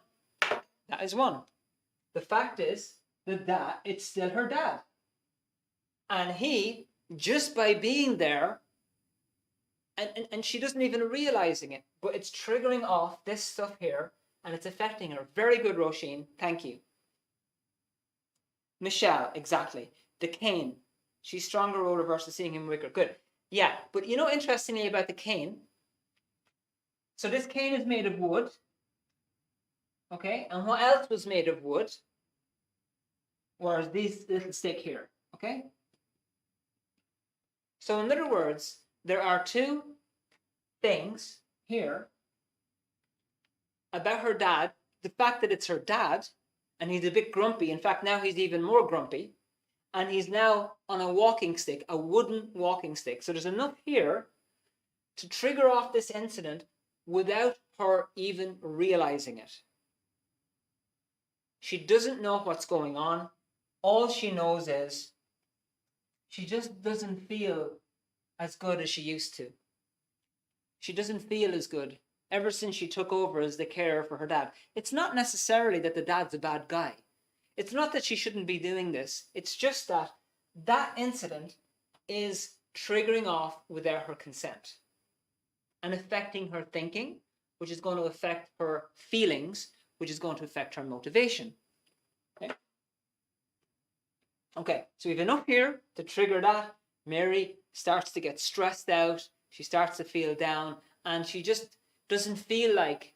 That is one. The fact is that it's still her dad. And he, just by being there, and she doesn't even realizing it, but it's triggering off this stuff here, and it's affecting her. Very good, Roisin. Thank you. Michelle, exactly. The cane. She's stronger older versus seeing him weaker. Good. Yeah, but you know, interestingly about the cane, so this cane is made of wood. Okay, and what else was made of wood? Was this little stick here. Okay? So in other words, there are two things here about her dad. The fact that it's her dad, and he's a bit grumpy. In fact, now he's even more grumpy. And he's now on a walking stick, a wooden walking stick. So there's enough here to trigger off this incident without her even realizing it. She doesn't know what's going on. All she knows is she just doesn't feel as good as she used to. She doesn't feel as good ever since she took over as the carer for her dad. It's not necessarily that the dad's a bad guy. It's not that she shouldn't be doing this. It's just that that incident is triggering off without her consent and affecting her thinking, which is going to affect her feelings, which is going to affect her motivation. Okay, so we have enough here to trigger that. Mary starts to get stressed out. She starts to feel down, and she just doesn't feel like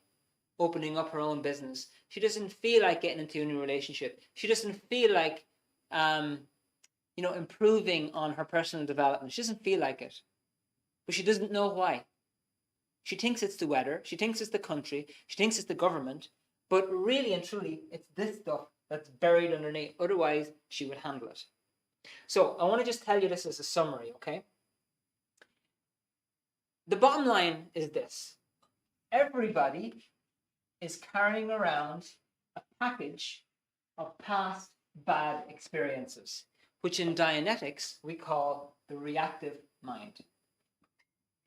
opening up her own business. She doesn't feel like getting into a new relationship. She doesn't feel like, improving on her personal development. She doesn't feel like it, but she doesn't know why. She thinks it's the weather. She thinks it's the country. She thinks it's the government. But really and truly, it's this stuff that's buried underneath. Otherwise, she would handle it. So I want to just tell you this as a summary, okay? The bottom line is this. Everybody is carrying around a package of past bad experiences, which in Dianetics we call the reactive mind.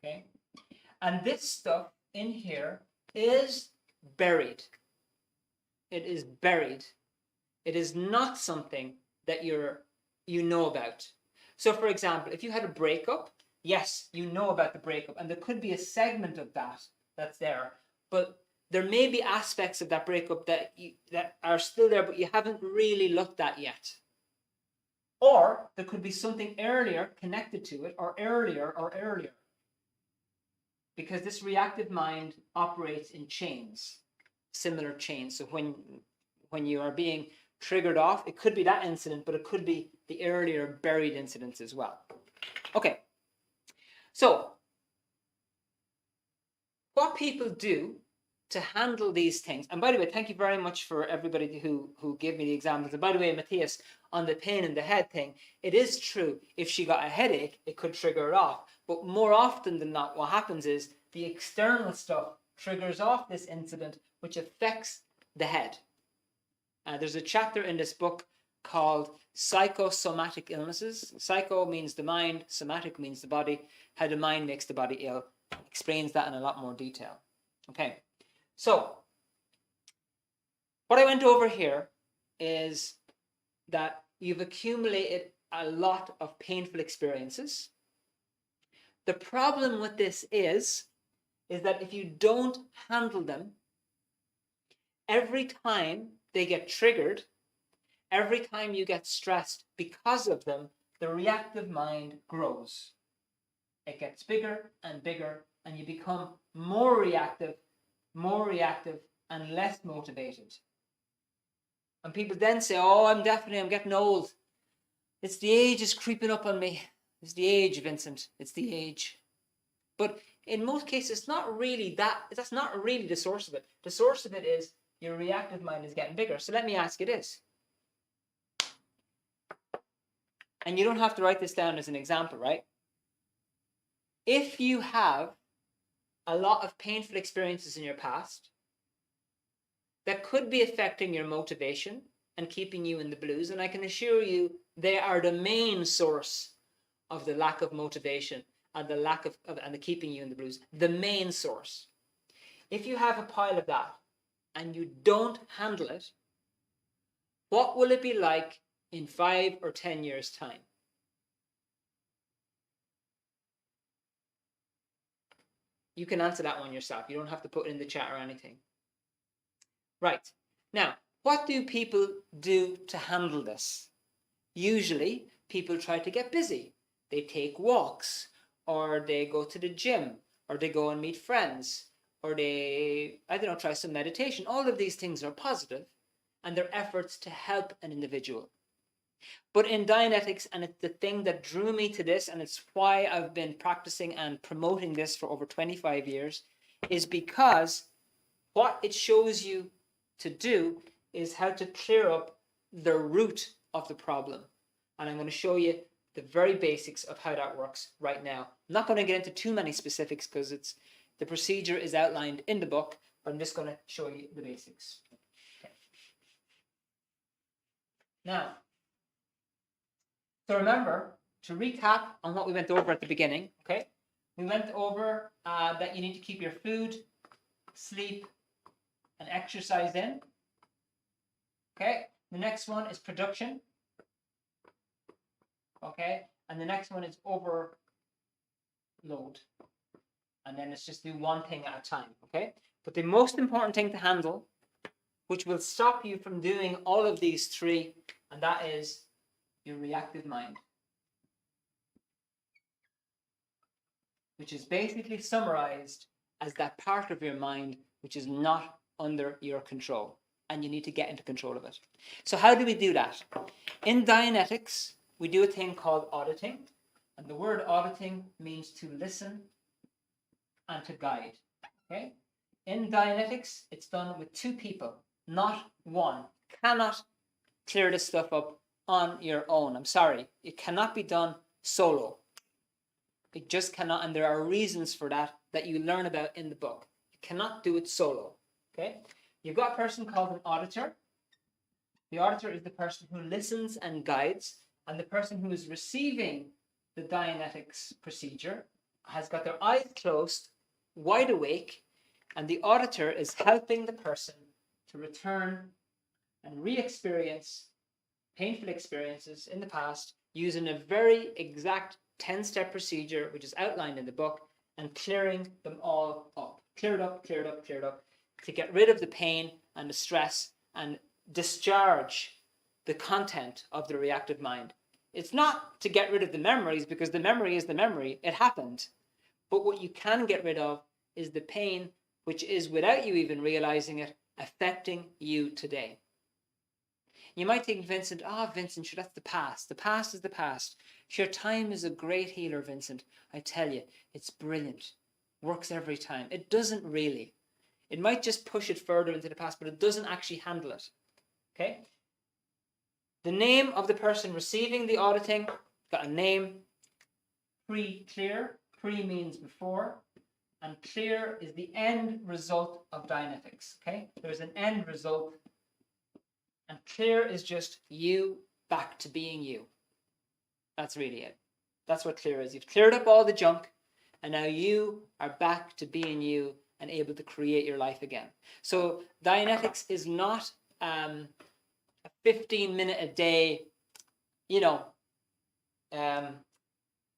Okay? And this stuff in here is buried. It is buried. It is not something that you know about. So for example, if you had a breakup, yes, you know about the breakup, and there could be a segment of that's there, but there may be aspects of that breakup that are still there, but you haven't really looked at yet. Or there could be something earlier connected to it, or earlier. Because this reactive mind operates in chains, similar chains. So when you are being triggered off, it could be that incident, but it could be the earlier buried incidents as well. Okay, so what people do to handle these things, and by the way, thank you very much for everybody who gave me the examples. And by the way, Matthias, on the pain in the head thing, it is true, if she got a headache, it could trigger it off. But more often than not, what happens is the external stuff triggers off this incident, which affects the head. There's a chapter in this book called Psychosomatic Illnesses. Psycho means the mind, somatic means the body, how the mind makes the body ill. Explains that in a lot more detail. Okay, so what I went over here is that you've accumulated a lot of painful experiences. The problem with this is that if you don't handle them, every time they get triggered, every time you get stressed because of them, the reactive mind grows. It gets bigger and bigger, and you become more reactive, and less motivated. And people then say, oh, I'm getting old. It's the age is creeping up on me. It's the age, Vincent. It's the age. But in most cases, it's not really that's not really the source of it. The source of it is your reactive mind is getting bigger. So let me ask you this. And you don't have to write this down as an example, right? If you have a lot of painful experiences in your past that could be affecting your motivation and keeping you in the blues, and I can assure you they are the main source of the lack of motivation and the lack of and the keeping you in the blues, the main source. If you have a pile of that and you don't handle it, what will it be like in 5 or 10 years' time? You can answer that one yourself. You don't have to put it in the chat or anything. Right. Now, what do people do to handle this? Usually, people try to get busy. They take walks, or they go to the gym, or they go and meet friends, or they, try some meditation. All of these things are positive, and they're efforts to help an individual. But in Dianetics, and it's the thing that drew me to this, and it's why I've been practicing and promoting this for over 25 years, is because what it shows you to do is how to clear up the root of the problem. And I'm going to show you the very basics of how that works right now. I'm not going to get into too many specifics because the procedure is outlined in the book, but I'm just going to show you the basics. Okay. Now, so remember, to recap on what we went over at the beginning, okay? We went over that you need to keep your food, sleep, and exercise in. Okay? The next one is production. Okay? And the next one is overload. And then it's just do one thing at a time. Okay? But the most important thing to handle, which will stop you from doing all of these three, and that is your reactive mind, which is basically summarized as that part of your mind which is not under your control, and you need to get into control of it. So how do we do that? In Dianetics, we do a thing called auditing, and the word auditing means to listen and to guide. Okay? In Dianetics, it's done with 2 people, not one. Cannot clear this stuff up on your own. I'm sorry, it cannot be done solo. It just cannot, and there are reasons for that you learn about in the book. You cannot do it solo. Okay? You've got a person called an auditor. The auditor is the person who listens and guides, and the person who is receiving the Dianetics procedure has got their eyes closed wide awake, and the auditor is helping the person to return and re-experience painful experiences in the past using a very exact 10-step procedure, which is outlined in the book, and clearing them all up. Clear it up, clear it up, clear it up, to get rid of the pain and the stress and discharge the content of the reactive mind. It's not to get rid of the memories, because the memory is the memory. It happened. But what you can get rid of is the pain, which is, without you even realizing it, affecting you today. You might think, Vincent, Vincent, sure, that's the past. The past is the past. Sure, time is a great healer, Vincent. I tell you, it's brilliant. Works every time. It doesn't really. It might just push it further into the past, but it doesn't actually handle it. Okay? The name of the person receiving the auditing, got a name. Pre-clear. Pre means before. And clear is the end result of Dianetics. Okay? There's an end result. And clear is just you back to being you. That's really it. That's what clear is. You've cleared up all the junk, and now you are back to being you and able to create your life again. So Dianetics is not a 15-minute a day,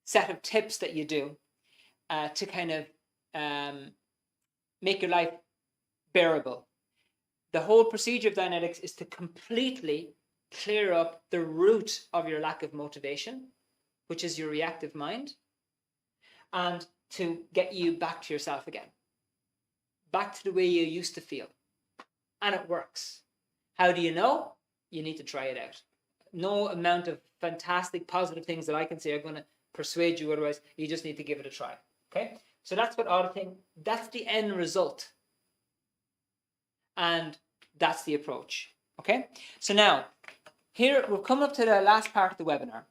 set of tips that you do to kind of make your life bearable. The whole procedure of Dianetics is to completely clear up the root of your lack of motivation, which is your reactive mind, and to get you back to yourself again, back to the way you used to feel. And it works. How do you know? You need to try it out. No amount of fantastic positive things that I can say are going to persuade you otherwise. You just need to give it a try. Okay? So that's what auditing, that's the end result. And that's the approach. Okay? So now, here we're coming up to the last part of the webinar.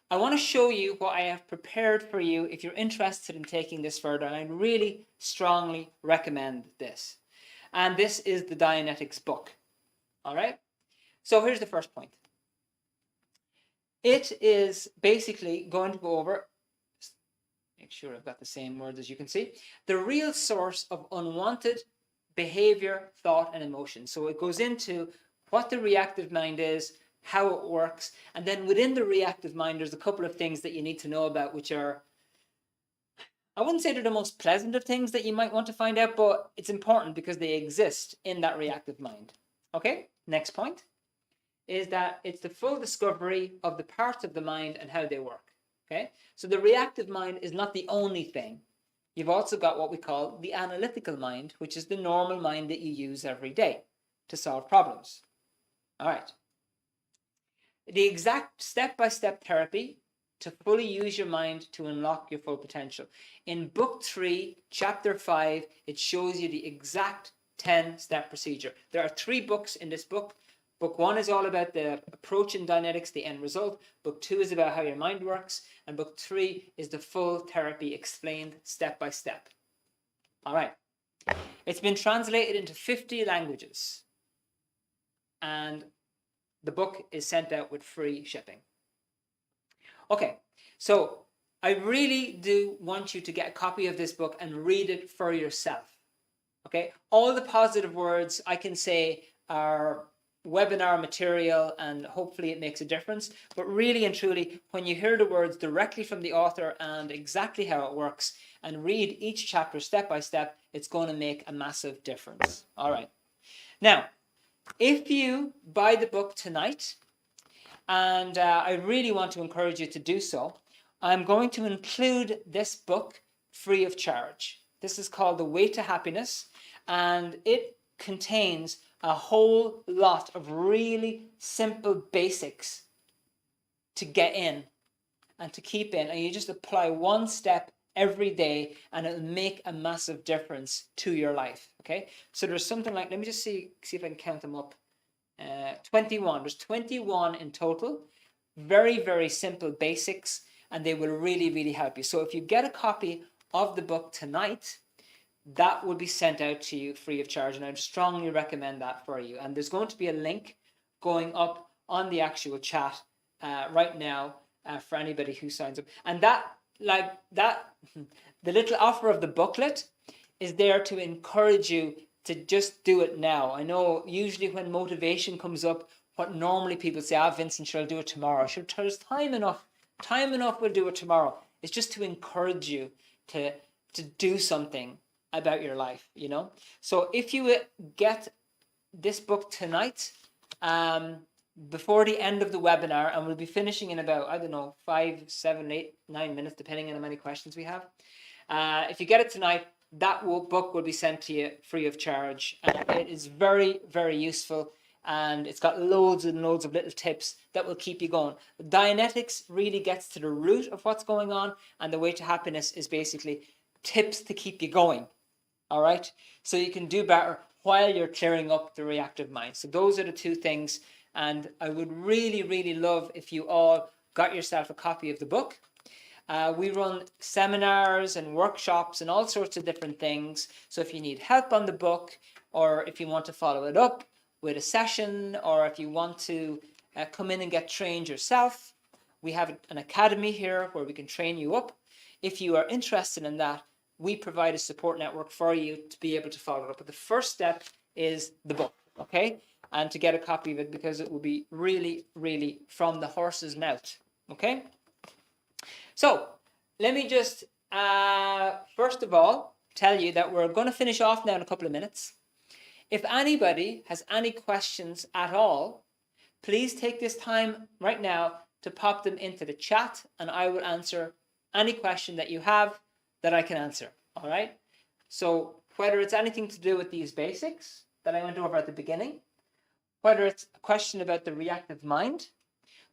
I want to show you what I have prepared for you if you're interested in taking this further. And I really strongly recommend this. And this is the Dianetics book. All right? So here's the first point. It is basically going to go over, make sure I've got the same words as you can see, the real source of unwanted behavior, thought, and emotion. So it goes into what the reactive mind is, how it works, and then within the reactive mind, there's a couple of things that you need to know about, which are, I wouldn't say they're the most pleasant of things that you might want to find out, but it's important because they exist in that reactive mind. Okay, next point is that it's the full discovery of the parts of the mind and how they work. Okay, so the reactive mind is not the only thing. You've also got what we call the analytical mind, which is the normal mind that you use every day to solve problems. All right. The exact step-by-step therapy to fully use your mind to unlock your full potential. In book 3, chapter 5, it shows you the exact 10-step procedure. There are 3 books in this book. Book 1 is all about the approach in Dianetics, the end result. Book 2 is about how your mind works. And book 3 is the full therapy explained step by step. All right. It's been translated into 50 languages. And the book is sent out with free shipping. Okay, so I really do want you to get a copy of this book and read it for yourself. Okay, all the positive words I can say are webinar material, and hopefully it makes a difference. But really and truly, when you hear the words directly from the author and exactly how it works, and read each chapter step by step, it's going to make a massive difference. All right. Now, if you buy the book tonight, and I really want to encourage you to do so, I'm going to include this book free of charge. This is called The Way to Happiness, and it contains a whole lot of really simple basics to get in and to keep in. And you just apply one step every day and it'll make a massive difference to your life. Okay, so there's something like, let me just see if I can count them up. 21. There's 21 in total. Very, very simple basics, and they will really, really help you. So if you get a copy of the book tonight, that will be sent out to you free of charge, and I'd strongly recommend that for you. And there's going to be a link going up on the actual chat right now for anybody who signs up. And the little offer of the booklet is there to encourage you to just do it now. I know usually when motivation comes up, what normally people say, Vincent, sure, I'll do it tomorrow. Sure, there's time enough. Time enough, we'll do it tomorrow. It's just to encourage you to do something about your life, you know. So if you get this book tonight, before the end of the webinar, and we'll be finishing in about, I don't know, 5, 7, 8, 9 minutes, depending on how many questions we have. If you get it tonight, that book will be sent to you free of charge. It is very, very useful, and it's got loads and loads of little tips that will keep you going. Dianetics really gets to the root of what's going on, and the way to happiness is basically tips to keep you going. All right, so you can do better while you're clearing up the reactive mind. So those are the two things, and I would really, really love if you all got yourself a copy of the book. We run seminars and workshops and all sorts of different things. So if you need help on the book, or if you want to follow it up with a session, or if you want to come in and get trained yourself, we have an academy here where we can train you up. If you are interested in that, we provide a support network for you to be able to follow it up. But the first step is the book, okay? And to get a copy of it, because it will be really, really from the horse's mouth, okay? So let me just, first of all, tell you that we're going to finish off now in a couple of minutes. If anybody has any questions at all, please take this time right now to pop them into the chat, and I will answer any question that you have that I can answer, all right? So whether it's anything to do with these basics that I went over at the beginning, whether it's a question about the reactive mind,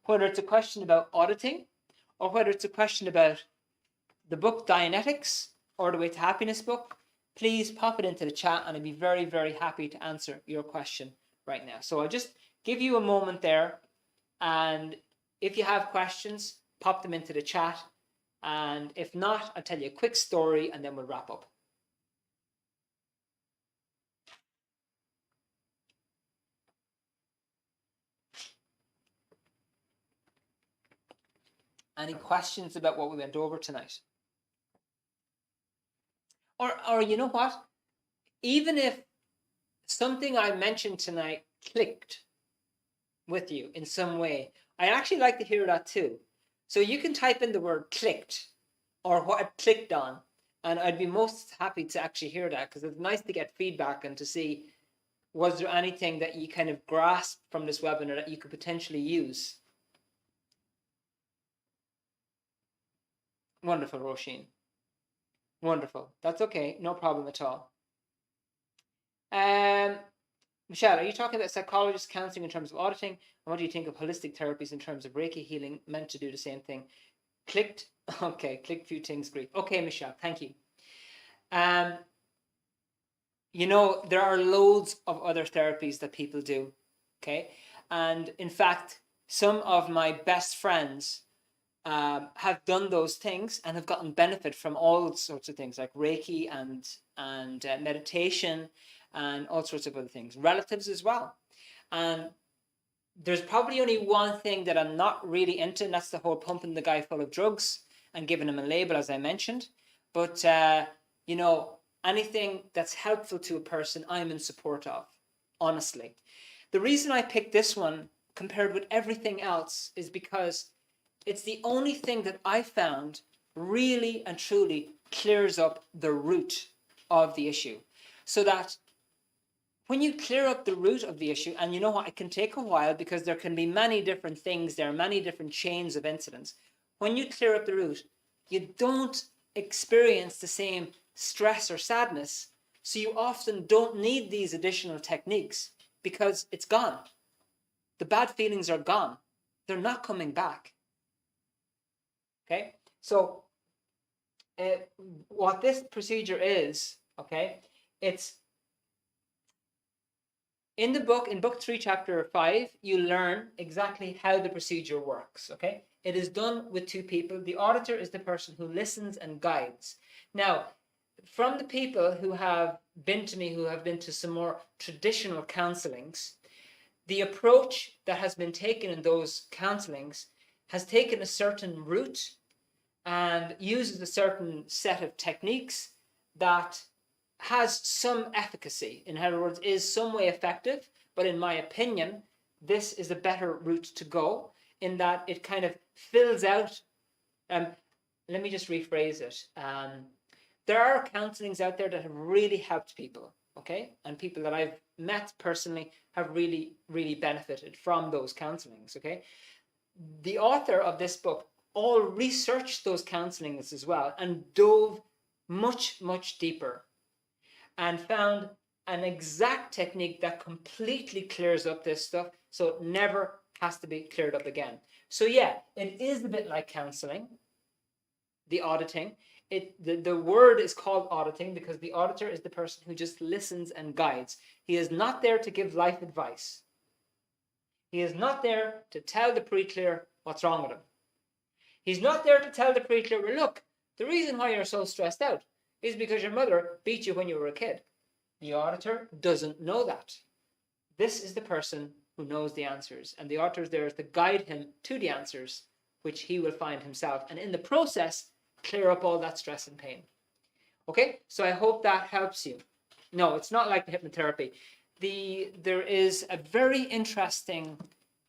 whether it's a question about auditing, or whether it's a question about the book Dianetics or the Way to Happiness book, please pop it into the chat, and I'd be very, very happy to answer your question right now. So I'll just give you a moment there, and if you have questions, pop them into the chat. And if not, I'll tell you a quick story and then we'll wrap up. Any questions about what we went over tonight? Or you know what? Even if something I mentioned tonight clicked with you in some way, I actually like to hear that too. So you can type in the word clicked or what it clicked on, and I'd be most happy to actually hear that, because it's nice to get feedback and to see, was there anything that you kind of grasped from this webinar that you could potentially use? Wonderful, Roisin. Wonderful. That's okay. No problem at all. Michelle, are you talking about psychologists counseling in terms of auditing? And what do you think of holistic therapies in terms of Reiki healing, meant to do the same thing? Clicked. Okay, clicked few things. Great. Okay, Michelle, thank you. You know, there are loads of other therapies that people do. Okay. And in fact, some of my best friends have done those things and have gotten benefit from all sorts of things like Reiki and meditation and all sorts of other things. Relatives as well. And there's probably only one thing that I'm not really into, and that's the whole pumping the guy full of drugs and giving him a label, as I mentioned. But, you know, anything that's helpful to a person, I'm in support of, honestly. The reason I picked this one compared with everything else is because it's the only thing that I found really and truly clears up the root of the issue. So that when you clear up the root of the issue, and you know what, it can take a while because there can be many different things, there are many different chains of incidents. When you clear up the root, you don't experience the same stress or sadness. So you often don't need these additional techniques because it's gone. The bad feelings are gone. They're not coming back. Okay, so what this procedure is, okay, it's in the book, in book 3, chapter 5, you learn exactly how the procedure works, okay? It is done with 2 people. The auditor is the person who listens and guides. Now, from the people who have been to me, who have been to some more traditional counselings, the approach that has been taken in those counselings has taken a certain route and uses a certain set of techniques that has some efficacy. In other words, is some way effective, but in my opinion, this is a better route to go in that it kind of fills out. Let me just rephrase it. There are counselings out there that have really helped people, okay? And people that I've met personally have really, really benefited from those counselings, okay? The author of this book all researched those counselings as well and dove much, much deeper and found an exact technique that completely clears up this stuff, so it never has to be cleared up again. So yeah, it is a bit like counseling, the auditing. The word is called auditing because the auditor is the person who just listens and guides. He is not there to give life advice. He is not there to tell the pre-clear what's wrong with him. He's not there to tell the pre-clear, well, look, the reason why you're so stressed out is because your mother beat you when you were a kid. The auditor doesn't know that. This is the person who knows the answers, and the auditor is there to guide him to the answers, which he will find himself, and in the process, clear up all that stress and pain. Okay, so I hope that helps you. No, it's not like the hypnotherapy. There is a very interesting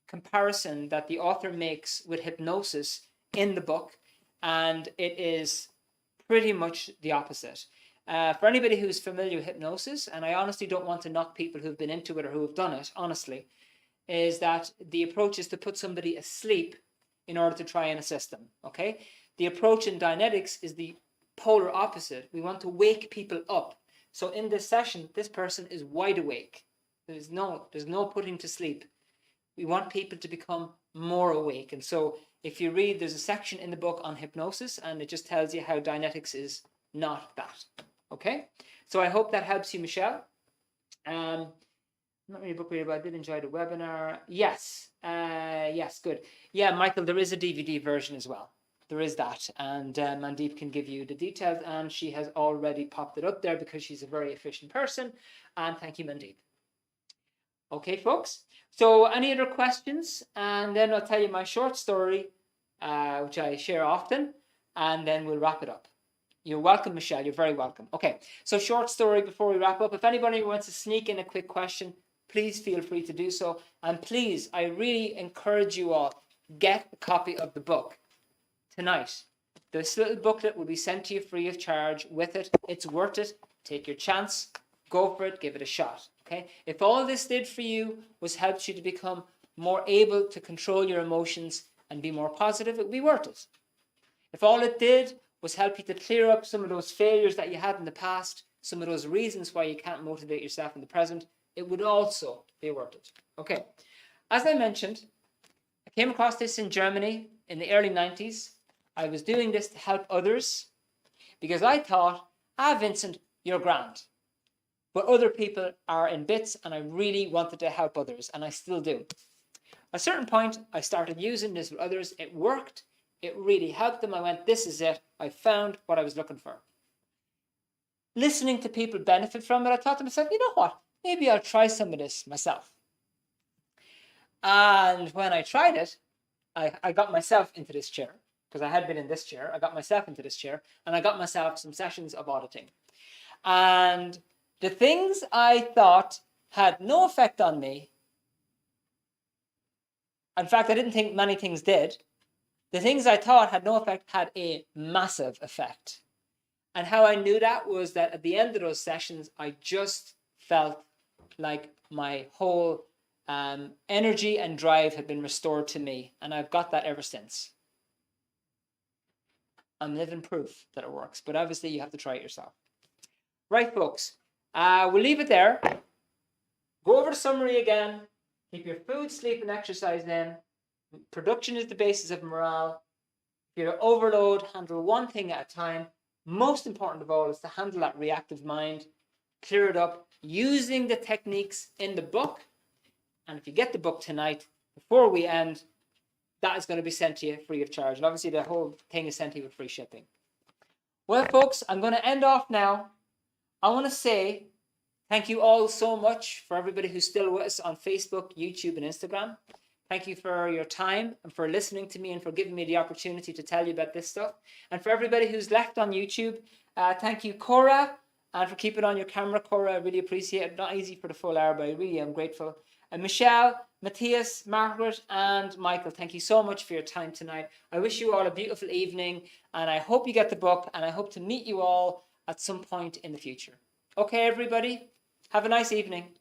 comparison that the author makes with hypnosis in the book, and it is pretty much the opposite. For anybody who's familiar with hypnosis, and I honestly don't want to knock people who've been into it or who have done it, honestly, is that the approach is to put somebody asleep in order to try and assist them, okay? The approach in Dianetics is the polar opposite. We want to wake people up. So in this session, this person is wide awake. There's no putting to sleep. We want people to become more awake. And so if you read, there's a section in the book on hypnosis, and it just tells you how Dianetics is not that. Okay? So I hope that helps you, Michelle. Not really a book reader, but I did enjoy the webinar. Yes. Yes, good. Yeah, Michael, there is a DVD version as well. There is that, and Mandeep can give you the details, and she has already popped it up there because she's a very efficient person, and thank you, Mandeep. Okay, folks, so any other questions? And then I'll tell you my short story, which I share often, and then we'll wrap it up. You're welcome, Michelle, you're very welcome. Okay, so short story before we wrap up. If anybody wants to sneak in a quick question, please feel free to do so, and please, I really encourage you all, get a copy of the book. Tonight, this little booklet will be sent to you free of charge with it. It's worth it. Take your chance. Go for it. Give it a shot. Okay? If all this did for you was help you to become more able to control your emotions and be more positive, it would be worth it. If all it did was help you to clear up some of those failures that you had in the past, some of those reasons why you can't motivate yourself in the present, it would also be worth it. Okay. As I mentioned, I came across this in Germany in the early 90s. I was doing this to help others because I thought, Vincent, you're grand. But other people are in bits, and I really wanted to help others, and I still do. At a certain point, I started using this with others. It worked. It really helped them. I went, this is it. I found what I was looking for. Listening to people benefit from it, I thought to myself, you know what? Maybe I'll try some of this myself. And when I tried it, I got myself into this chair. Because I had been in this chair, I got myself into this chair, and I got myself some sessions of auditing. And the things I thought had no effect on me, in fact, I didn't think many things did, the things I thought had no effect had a massive effect. And how I knew that was that at the end of those sessions, I just felt like my whole energy and drive had been restored to me. And I've got that ever since. I'm living proof that it works, but obviously you have to try it yourself. Right, folks, we'll leave it there. Go over the summary again. Keep your food, sleep, and exercise in. Production is the basis of morale. If you're overload, handle one thing at a time. Most important of all is to handle that reactive mind, clear it up using the techniques in the book. And if you get the book tonight, before we end, that is going to be sent to you free of charge. And obviously the whole thing is sent to you with free shipping. Well, folks, I'm going to end off now. I want to say thank you all so much for everybody who's still with us on Facebook, YouTube, and Instagram. Thank you for your time and for listening to me and for giving me the opportunity to tell you about this stuff. And for everybody who's left on YouTube, thank you, Cora, and for keeping on your camera, Cora. I really appreciate it. Not easy for the full hour, but I really am grateful. And Michelle, Matthias, Margaret, and Michael, thank you so much for your time tonight. I wish you all a beautiful evening, and I hope you get the book, and I hope to meet you all at some point in the future. Okay, everybody, have a nice evening.